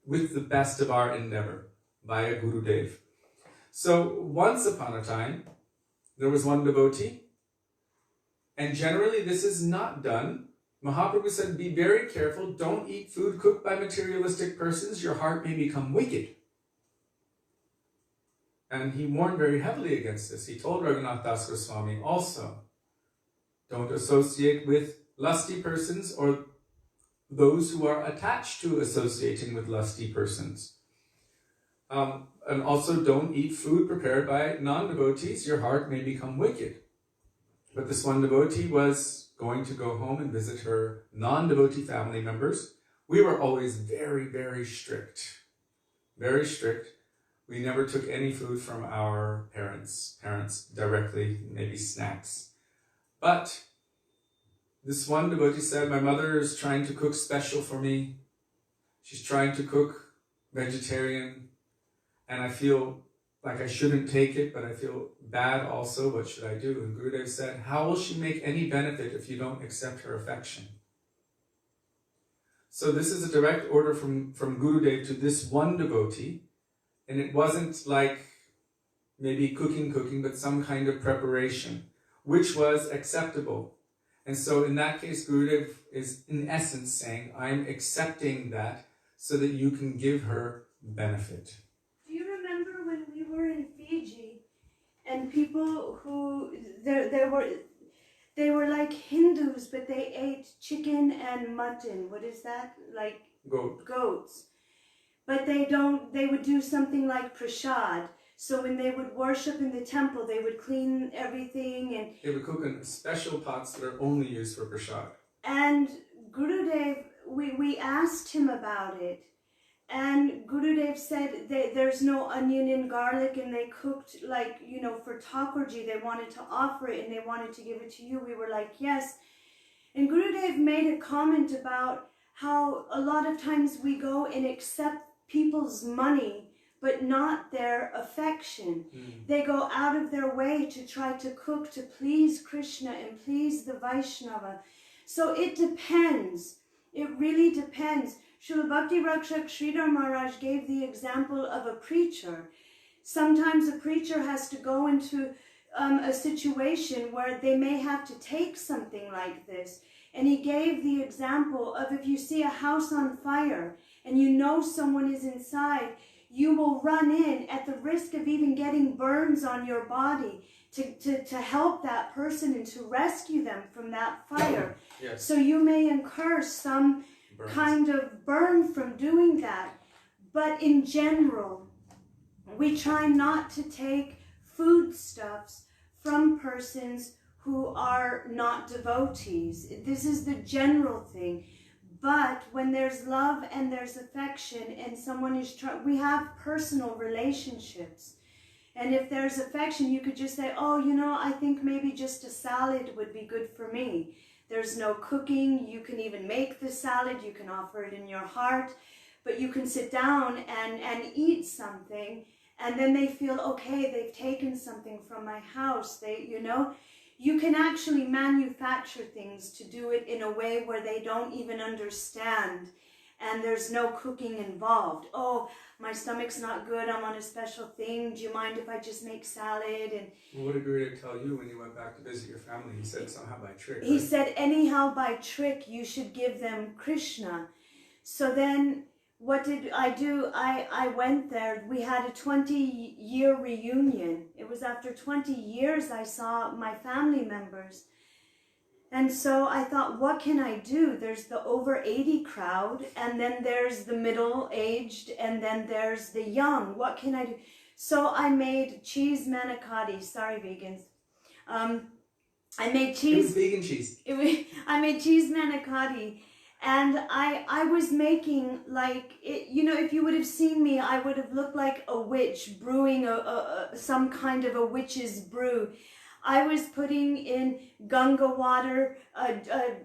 with the best of our endeavor, via Gurudev. So once upon a time, there was one devotee, and generally this is not done. Mahaprabhu said, be very careful, don't eat food cooked by materialistic persons, your heart may become wicked. And he warned very heavily against this. He told Raghunath Das Goswami also, don't associate with lusty persons or those who are attached to associating with lusty persons. And also don't eat food prepared by non-devotees, your heart may become wicked. But this one devotee was going to go home and visit her non-devotee family members. We were always very, very strict. Very strict. We never took any food from our parents directly, maybe snacks. But this one devotee said, my mother is trying to cook special for me. She's trying to cook vegetarian, and I feel like I shouldn't take it, but I feel bad also. What should I do? And Gurudev said, how will she make any benefit if you don't accept her affection? So this is a direct order from Gurudev to this one devotee. And it wasn't like maybe cooking, but some kind of preparation, which was acceptable. And so in that case, Gurudev is in essence saying, I'm accepting that so that you can give her benefit. Do you remember when we were in Fiji and people who, they were like Hindus, but they ate chicken and mutton. What is that? Like goats. But they would do something like prasad. So when they would worship in the temple, they would clean everything and they would cook in special pots that are only used for prasad. And Gurudev, we asked him about it. And Gurudev said there's no onion and garlic, and they cooked like, for Thakurji, they wanted to offer it and they wanted to give it to you. We were like, yes. And Gurudev made a comment about how a lot of times we go and accept people's money, but not their affection. They go out of their way to try to cook to please Krishna and please the Vaisnava. So it depends. It really depends. Srila Bhakti Rakshak Sridhar Maharaj gave the example of a preacher. Sometimes a preacher has to go into a situation where they may have to take something like this. And he gave the example of if you see a house on fire and you know someone is inside, you will run in at the risk of even getting burns on your body to help that person and to rescue them from that fire. Yes. So you may incur some kind of burn from doing that. But in general, we try not to take foodstuffs from persons who are not devotees. This is the general thing. But when there's love and there's affection and someone is we have personal relationships. And if there's affection, you could just say, oh, I think maybe just a salad would be good for me. There's no cooking. You can even make the salad. You can offer it in your heart. But you can sit down and eat something. And then they feel, okay, they've taken something from my house. You can actually manufacture things to do it in a way where they don't even understand. and there's no cooking involved. Oh, my stomach's not good, I'm on a special thing, do you mind if I just make salad? And well, what did Gurudev tell you when you went back to visit your family? He said somehow by trick, he right? said anyhow by trick you should give them Krishna. So then what did I do? I went there. We had a 20-year reunion. It was after 20 years I saw my family members. And so I thought, what can I do? There's the over 80 crowd, and then there's the middle-aged, and then there's the young. What can I do? So I made cheese manicotti. Sorry, vegans. I made cheese. It was vegan cheese. I made cheese manicotti. And I was making like, you know, if you would have seen me, I would have looked like a witch brewing some kind of a witch's brew. I was putting in Ganga water,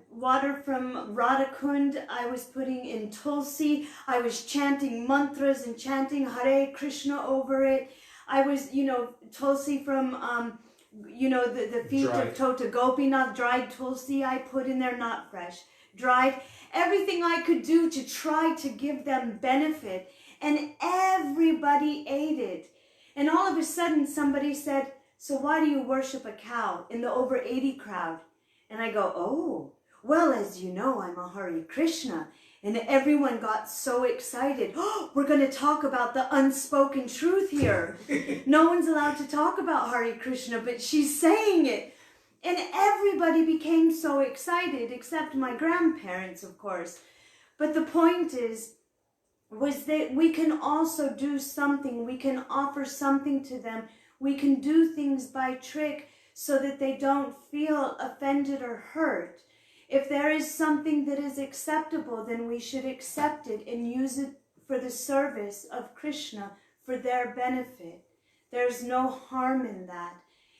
water from Radhakund. I was putting in Tulsi. I was chanting mantras and chanting Hare Krishna over it. I was, you know, Tulsi from, you know, the feet Dried. of Tota Gopinath, dried Tulsi I put in there, not fresh. Dried, everything I could do to try to give them benefit, and everybody ate it. And all of a sudden somebody said, so why do you worship a cow in the over 80 crowd? And I go, oh, well, as you know, I'm a Hare Krishna. And everyone got so excited. Oh, we're going to talk about the unspoken truth here. No one's allowed to talk about Hare Krishna, but she's saying it. And everybody became so excited, except my grandparents, of course. But the point was that we can also do something. We can offer something to them. We can do things by trick so that they don't feel offended or hurt. If there is something that is acceptable, then we should accept it and use it for the service of Krishna, for their benefit. There's no harm in that.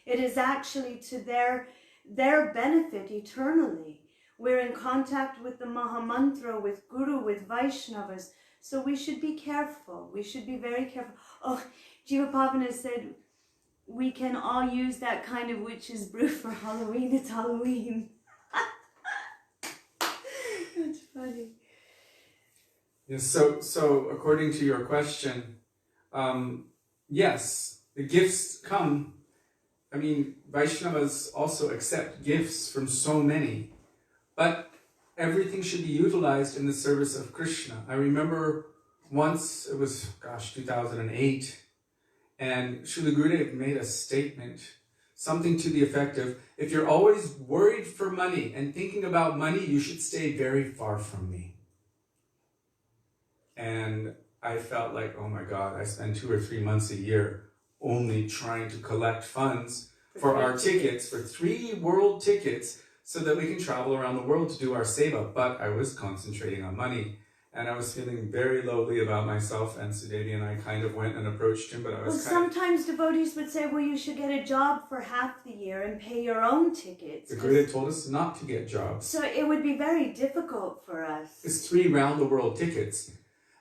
It is actually to their benefit eternally. We're in contact with the Mahamantra, with Guru, with Vaishnavas. So we should be careful. We should be very careful. Oh, Jiva Pavana said, we can all use that kind of witch's brew for Halloween. It's Halloween. That's funny. Yes, so according to your question, yes, the gifts come. I mean, Vaishnavas also accept gifts from so many, but everything should be utilized in the service of Krishna. I remember once, it was, 2008, and Srila Gurudev made a statement, something to the effect of, if you're always worried for money and thinking about money, you should stay very far from me. And I felt like, oh my God, I spend 2 or 3 months a year only trying to collect funds for our tickets, for 3 world tickets, so that we can travel around the world to do our seva. But I was concentrating on money, and I was feeling very lowly about myself, and Sudevi and I kind of went and approached him, but I was sometimes devotees would say, well, you should get a job for half the year and pay your own tickets. The Gurudev told us not to get jobs. So it would be very difficult for us. It's 3 round-the-world tickets.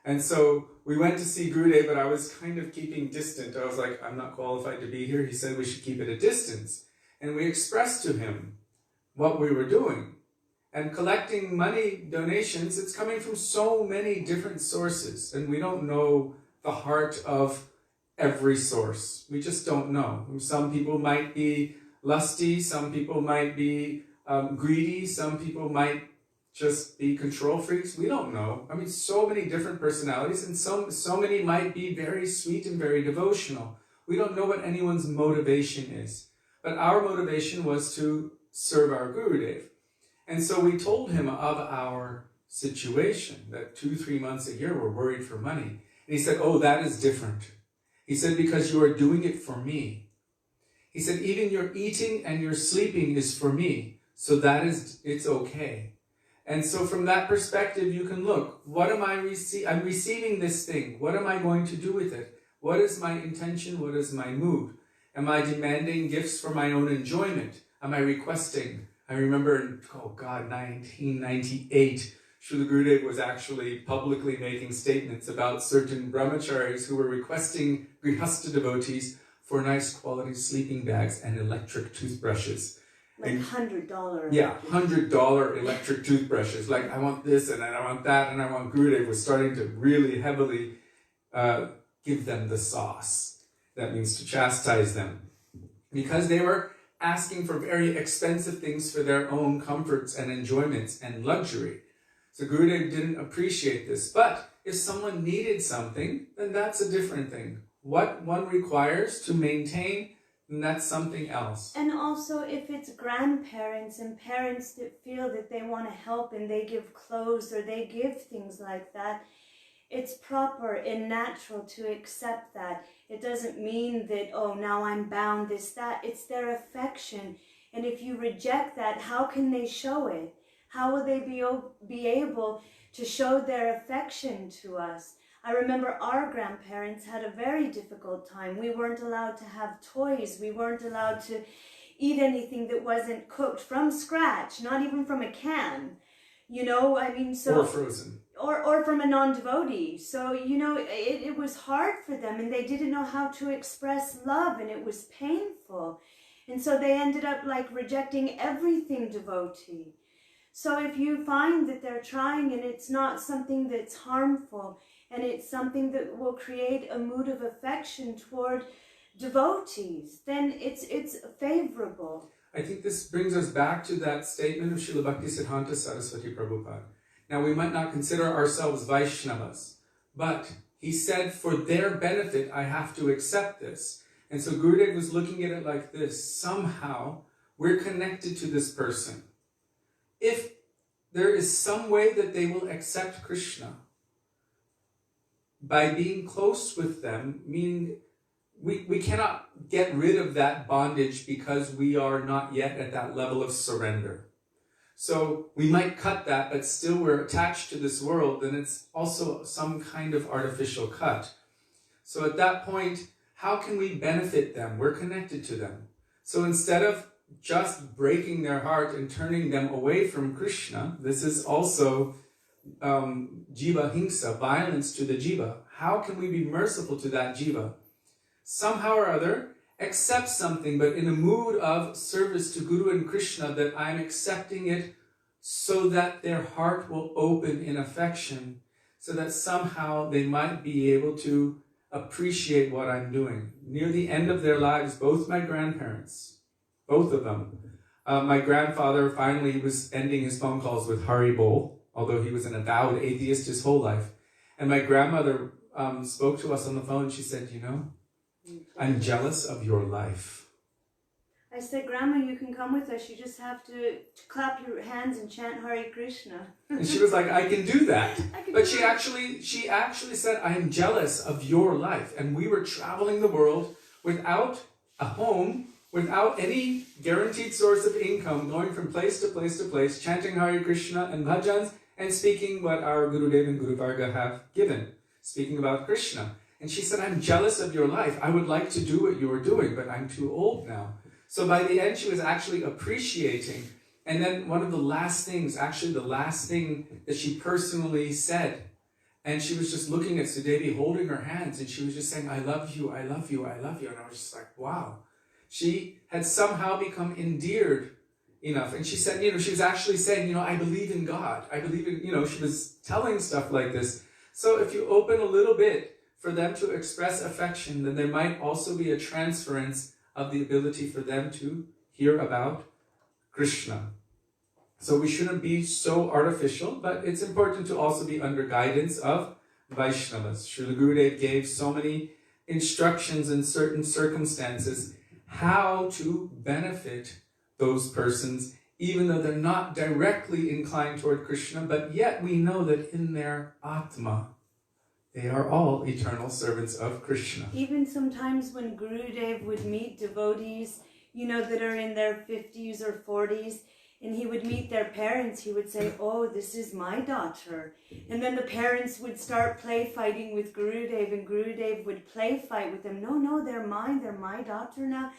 And so we went to see Gurudev, but I was kind of keeping distant. I was like, I'm not qualified to be here. He said we should keep it a distance. And we expressed to him what we were doing. And collecting money donations, it's coming from so many different sources. And we don't know the heart of every source. We just don't know. Some people might be lusty. Some people might be greedy. Some people might just be control freaks. We don't know. I mean, so many different personalities, and so many might be very sweet and very devotional. We don't know what anyone's motivation is. But our motivation was to serve our Gurudev. And so we told him of our situation, that 2-3 months a year we're worried for money. And he said, oh, that is different. He said, because you are doing it for me. He said, even your eating and your sleeping is for me. So it's okay. And so from that perspective, you can look, what am I receiving? I'm receiving this thing. What am I going to do with it? What is my intention? What is my mood? Am I demanding gifts for my own enjoyment? Am I requesting? I remember in, 1998, Srila Gurudev was actually publicly making statements about certain brahmacharis who were requesting grihastha devotees for nice quality sleeping bags and electric toothbrushes. Like $100. Yeah, $100 electric toothbrushes. Like, I want this and I want that and I want Gurudev was starting to really heavily give them the sauce. That means to chastise them. Because they were asking for very expensive things for their own comforts and enjoyments and luxury. So Gurudev didn't appreciate this. But if someone needed something, then that's a different thing. What one requires to maintain, then that's something else. And also if it's grandparents and parents that feel that they want to help and they give clothes or they give things like that, it's proper and natural to accept that. It doesn't mean that, oh, now I'm bound, this, that. It's their affection. And if you reject that, how can they show it? How will they be able to show their affection to us? I remember our grandparents had a very difficult time. We weren't allowed to have toys. We weren't allowed to eat anything that wasn't cooked from scratch, not even from a can. You know, I mean, so... Or frozen. Or from a non-devotee. So, you know, it was hard for them and they didn't know how to express love and it was painful. And so they ended up like rejecting everything devotee. So if you find that they're trying and it's not something that's harmful and it's something that will create a mood of affection toward devotees, then it's favorable. I think this brings us back to that statement of Srila Bhaktisiddhanta Saraswati Prabhupada. Now, we might not consider ourselves Vaishnavas, but he said, for their benefit, I have to accept this. And so Gurudev was looking at it like this. Somehow, we're connected to this person. If there is some way that they will accept Krishna, by being close with them, meaning we cannot get rid of that bondage because we are not yet at that level of surrender. So we might cut that, but still we're attached to this world, then it's also some kind of artificial cut. So at that point, how can we benefit them? We're connected to them. So instead of just breaking their heart and turning them away from Krishna, this is also jiva hingsa, violence to the jiva. How can we be merciful to that jiva? Somehow or other, accept something, but in a mood of service to Guru and Krishna, that I'm accepting it so that their heart will open in affection, so that somehow they might be able to appreciate what I'm doing. Near the end of their lives, both my grandparents, both of them, my grandfather finally was ending his phone calls with Hari Bol, although he was an avowed atheist his whole life. And my grandmother spoke to us on the phone. She said, you know, I'm jealous of your life. I said, Grandma, you can come with us. You just have to clap your hands and chant Hare Krishna. And she was like, I can do that. But she actually said, I am jealous of your life. And we were traveling the world without a home, without any guaranteed source of income, going from place to place to place, chanting Hare Krishna and bhajans, and speaking what our Gurudeva and Guru Varga have given, speaking about Krishna. And she said, I'm jealous of your life. I would like to do what you are doing, but I'm too old now. So by the end, she was actually appreciating. And then one of the last things, actually the last thing that she personally said, and she was just looking at Sudevi, holding her hands, and she was just saying, I love you, I love you, I love you. And I was just like, wow. She had somehow become endeared enough. And she said, she was actually saying, I believe in God. I believe in, she was telling stuff like this. So if you open a little bit for them to express affection, then there might also be a transference of the ability for them to hear about Krishna. So we shouldn't be so artificial, but it's important to also be under guidance of Vaishnavas. Srila Gurudev gave so many instructions in certain circumstances how to benefit those persons, even though they're not directly inclined toward Krishna, but yet we know that in their Atma, they are all eternal servants of Krishna. Even sometimes when Gurudev would meet devotees, that are in their 50s or 40s, and he would meet their parents, he would say, oh, this is my daughter. And then the parents would start play fighting with Gurudev, and Gurudev would play fight with them. No, they're my daughter now.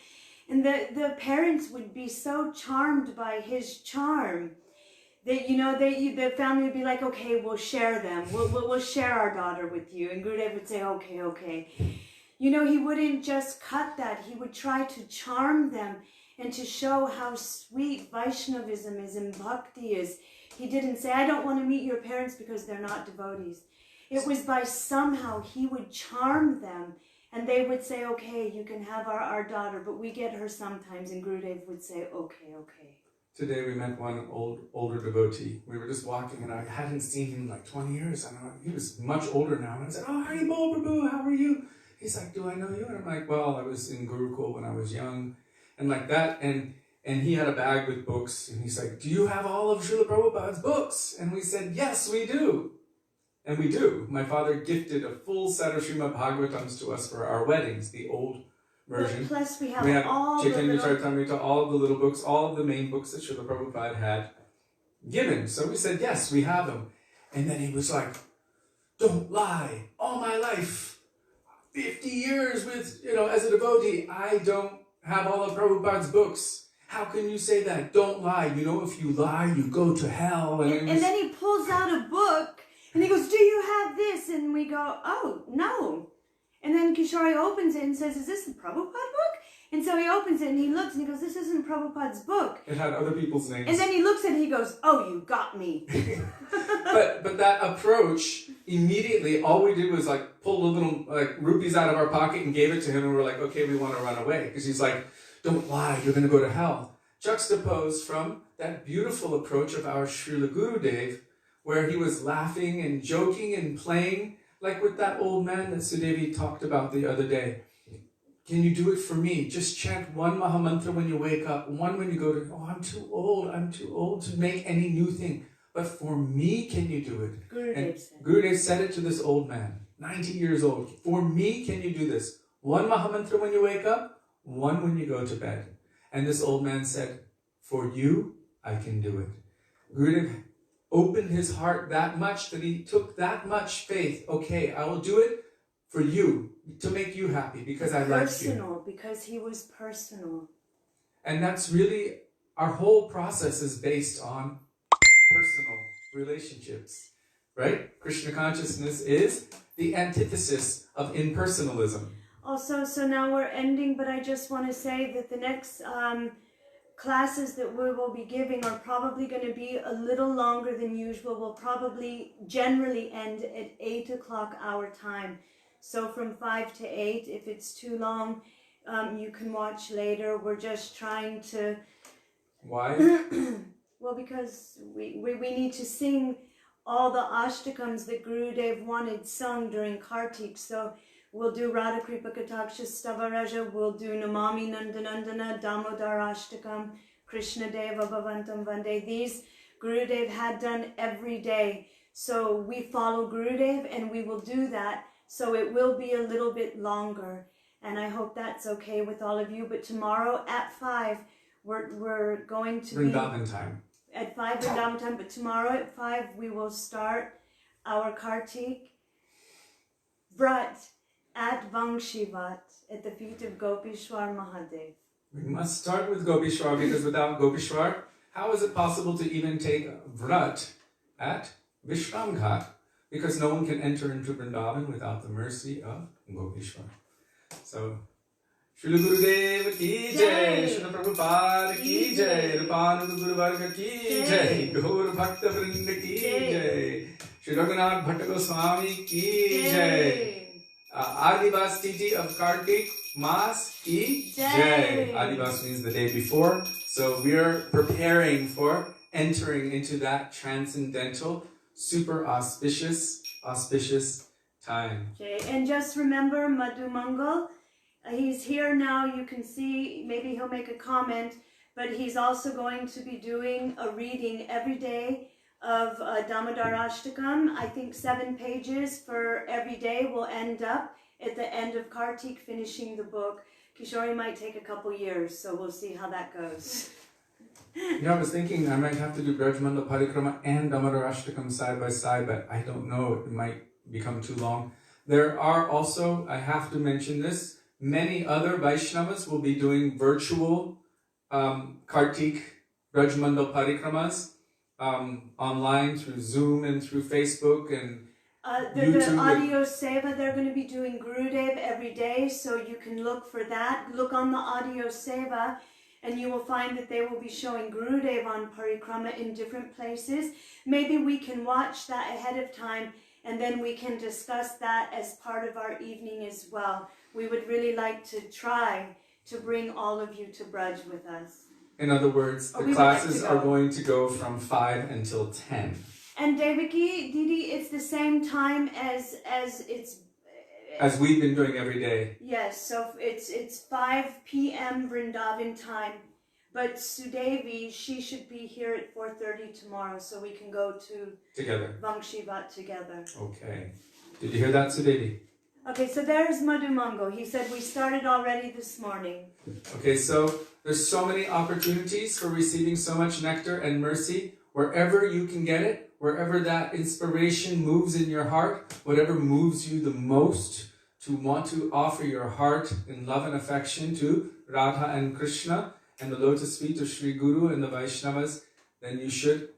And the parents would be so charmed by his charm that, the family would be like, okay, we'll share them. We'll share our daughter with you. And Gurudev would say, okay. He wouldn't just cut that. He would try to charm them And to show how sweet Vaishnavism is and Bhakti is, he didn't say, I don't want to meet your parents because they're not devotees. It was by somehow he would charm them and they would say, okay, you can have our daughter, but we get her sometimes. And Gurudev would say, okay, okay. Today we met one older devotee. We were just walking and I hadn't seen him in like 20 years. And he was much older now. And I said, oh, Hari Bol Prabhu, how are you? He's like, do I know you? And I'm like, well, I was in Gurukul when I was young. And like that. And he had a bag with books. And he's like, do you have all of Srila Prabhupada's books? And we said, yes, we do. And we do. My father gifted a full set of Srimad Bhagavatams to us for our weddings, the old version. But plus we have all Chaitanya the Charitamrita, all the little books, all of the main books that Srila Prabhupada had given. So we said, yes, we have them. And then he was like, don't lie. All my life, 50 years with, as a devotee, I don't have all of Prabhupada's books. How can you say that? Don't lie. If you lie, you go to hell. And then he pulls out a book and he goes, do you have this? And we go, oh, no. And then Kishori opens it and says, is this the Prabhupada book? And so he opens it and he looks and he goes, this isn't Prabhupada's book. It had other people's names. And then he looks at it and he goes, oh, you got me. but that approach, immediately, all we did was like pull a little rupees out of our pocket and gave it to him. And we're like, okay, we want to run away. Because he's like, don't lie, you're going to go to hell. Juxtaposed from that beautiful approach of our Srila Gurudev, where he was laughing and joking and playing, like with that old man that Sudevi talked about the other day. Can you do it for me? Just chant one Mahamantra when you wake up, one when you go to, I'm too old to make any new thing. But for me, can you do it? Gurudev said it to this old man, 90 years old. For me, can you do this? One Mahamantra when you wake up, one when you go to bed. And this old man said, for you, I can do it. Gurudev opened his heart that much that he took that much faith. Okay, I will do it for you, to make you happy, because I like you. Personal, because he was personal. And that's really, our whole process is based on personal relationships, right? Krishna consciousness is the antithesis of impersonalism. Also, so now we're ending, but I just want to say that the next classes that we will be giving are probably going to be a little longer than usual. We'll probably generally end at 8 o'clock our time. So from 5 to 8, if it's too long, you can watch later. We're just trying to... Why? Well, because we need to sing all the ashtakams that Gurudev wanted sung during Kartik. So we'll do Radha Kripa Kataksha Stavaraja, we'll do Namami Nandanandana, Damodar Ashtakam, Krishna Deva Bhavantam Vande. These Gurudev had done every day. So we follow Gurudev and we will do that. So it will be a little bit longer. And I hope that's okay with all of you. But tomorrow at 5, we're going to Vrindavan time. At 5 Vrindavan time. But tomorrow at 5, we will start our Kartik Vrat at Vangshivat, at the feet of Gopishwar Mahadev. We must start with Gopishwar, because without Gopishwar, how is it possible to even take Vrat at Vishramghat? Because no one can enter into Vrindavan without the mercy of Gopishwar. So, Srila Gurudev ki jai, Srila Prabhupada ki jai, Rupananda Guru Varga ki jai, Gaur Bhakta Vrinda ki jai, Sri Raghunath Bhatta Goswami ki jai. Adivas Titi of Kartik Mas ki jai. Adivas means the day before. So we are preparing for entering into that transcendental, super auspicious time. Okay, and just remember Madhu Mangal, he's here now. You can see, maybe he'll make a comment, but he's also going to be doing a reading every day of Damodar Ashtakam. I think 7 pages for every day will end up at the end of Kartik finishing the book. Kishori might take a couple years, so we'll see how that goes. Yeah, I was thinking I might have to do Brajmanda Parikrama and Damodar Ashtakam side by side, but I don't know, it might become too long. There are also, I have to mention this, many other Vaishnavas will be doing virtual Kartik Brajmanda Parikramas online through Zoom and through Facebook and YouTube. The audio seva, they're going to be doing Gurudev every day, so you can look for that. Look on the audio seva. and you will find that they will be showing Gurudeva on parikrama in different places. Maybe we can watch that ahead of time, and then we can discuss that as part of our evening as well. We would really like to try to bring all of you to Braj with us. In other words, the classes are going to go from 5 until 10. And Devaki, Didi, it's the same time as we've been doing every day. Yes, so it's 5 p.m. Vrindavan time. But Sudevi, she should be here at 4:30 tomorrow, so we can go together. Vangshivat together. Okay. Did you hear that, Sudevi? Okay, so there's Madhumango. He said we started already this morning. Okay, so there's so many opportunities for receiving so much nectar and mercy. Wherever you can get it, wherever that inspiration moves in your heart, whatever moves you the most to want to offer your heart in love and affection to Radha and Krishna and the lotus feet of Sri Guru and the Vaisnavas, then you should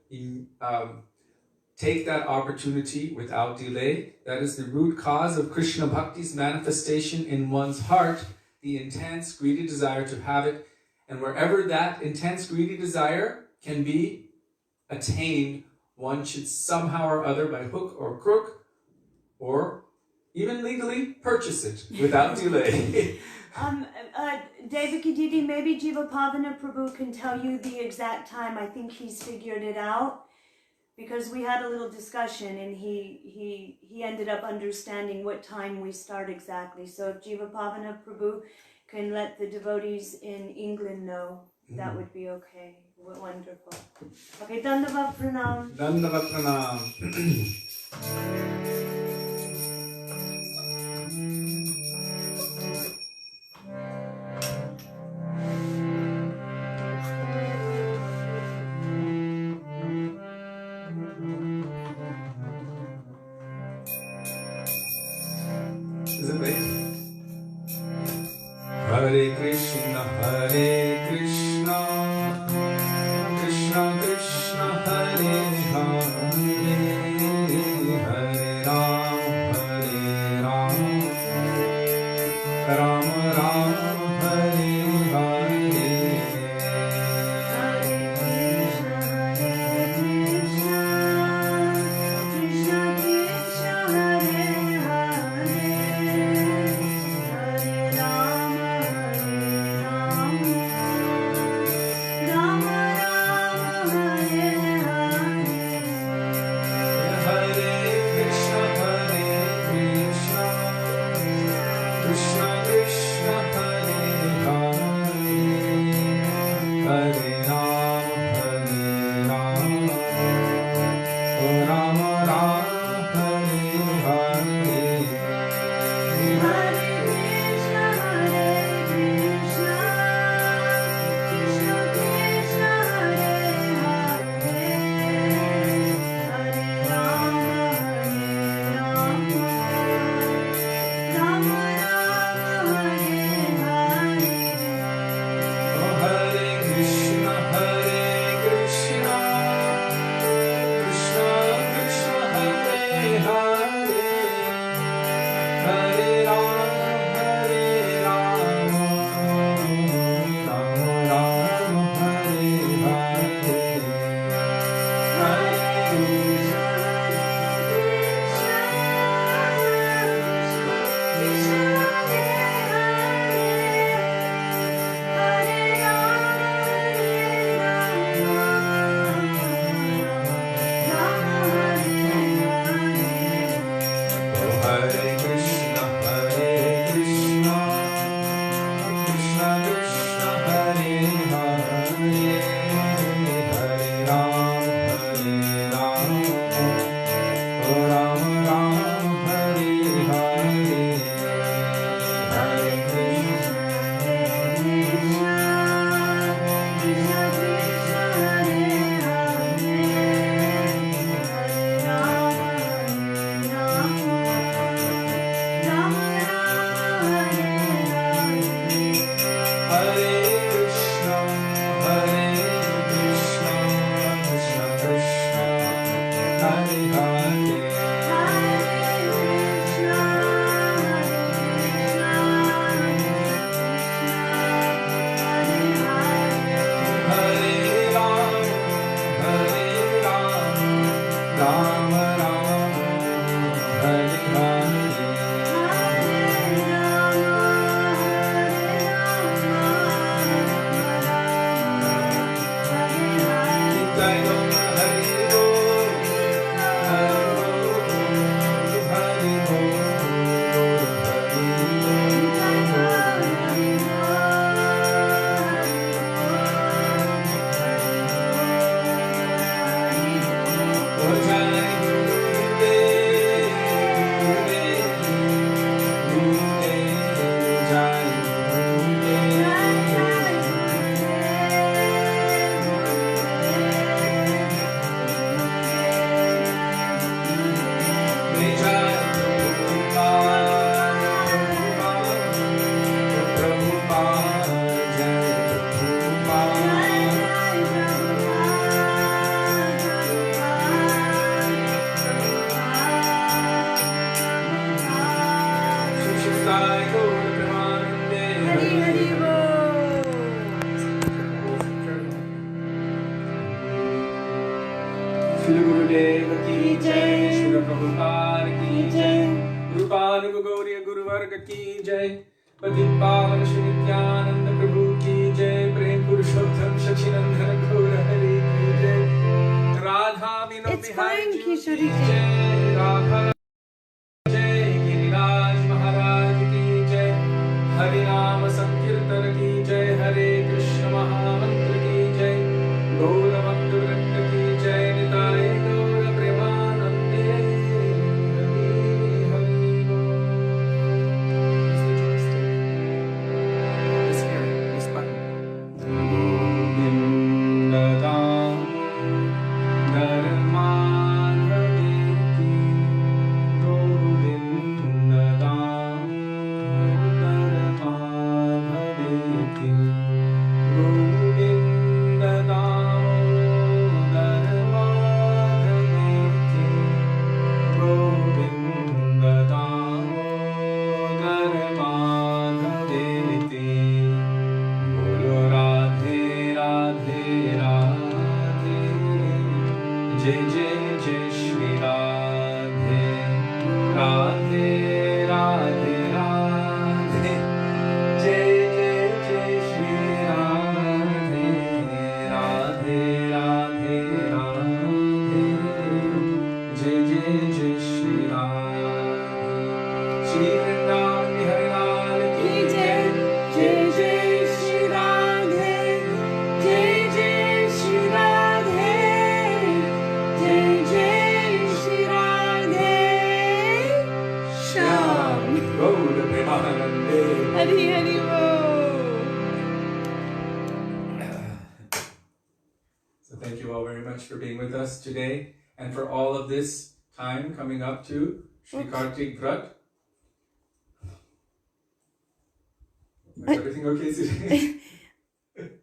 take that opportunity without delay. That is the root cause of Krishna Bhakti's manifestation in one's heart, the intense, greedy desire to have it. And wherever that intense, greedy desire can be attained, one should somehow or other, by hook or crook, or even legally, purchase it without delay. Devaki Didi, maybe Jivapavana Prabhu can tell you the exact time. I think he's figured it out, because we had a little discussion and he ended up understanding what time we start exactly. So if Jivapavana Prabhu can let the devotees in England know, that would be okay. Wonderful. Okay, Dandavat Pranam. Dandavat Pranam. Is it late? Hare Krishna, Hare Krishna, Krishna Krishna, Hare Hare, Hare Ram, Ram Ram, Hare Hare. Prabhupada ki jai. Rupanuga Gauriya Guru Varga ki jai. Pati Pavan Shri Nityananda Prabhu ki jai. Prem Purushottam Shachinandana Gaura Hari ki jai. Radha Vino It's Bihari fine, Ju Kishori ki ji. jai. Radha Jai Giriraj Maharaj ki jai. Harinama Sankirtan ki jai. Hare Krishna Mahamantra ki jai. Gaura Bhaktivedanta ki jai. Nitai Gaura Premanande. Hari Hari Bol. Use the joystick. This here, this button. Govinda Damodar Madhavi ki. Govinda Damodar Madhavi ki. Govinda Damodar Madhavi ki. Govinda Damodar Madhavi ki. Bolo Radhe Radhe Radhe. Jai Jai Jai Shri Radhe. Radhe Radhe Radhe. Jai Jai Jai Shri Radhe. Radhe Radhe Radhe. Jai Jai Jai Shri Radhe. Shri Vrindavan Bihari Lal ki jai. Jai Jai Shri Radhe. Jai Jai Shri Radhe. Jai Jai Shri Radhe. Shyam. Gaura Premanande. Hari Hari Bol. So thank you all very much for being with us today and for all of this time coming up to Shri Oops. Kartik Vrat. Is I- everything okay today?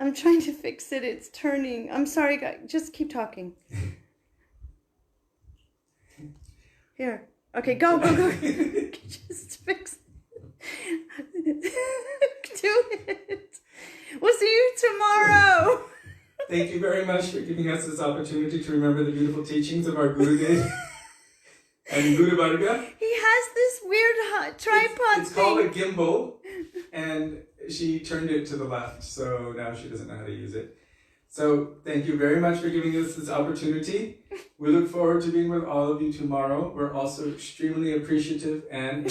I'm trying to fix it. It's turning. I'm sorry, guys. Just keep talking. Here. Okay, go. Just fix it. Do it. We'll see you tomorrow. Thank you very much for giving us this opportunity to remember the beautiful teachings of our Gurudev and Guru Varga. He has this weird tripod It's called a thing. gimbal, and she turned it to the left, so now she doesn't know how to use it. So thank you very much for giving us this opportunity. We look forward to being with all of you tomorrow. We're also extremely appreciative and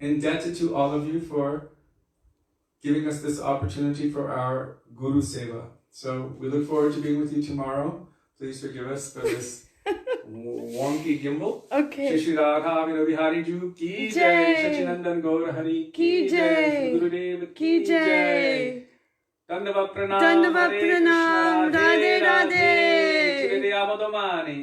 indebted to all of you for giving us this opportunity for our Guru Seva. So we look forward to being with you tomorrow. Please forgive us for this wonky gimbal. Okay. Shri Radha Vinobihari Ju ki Jai. jai. Shachinandan Gaur Hari Ki jai. Gurudeva Ki jai. Dandavat Pranam. Dandavat Hare Pranam. Krishna, Radhe Radhe. Chiride Abadamani.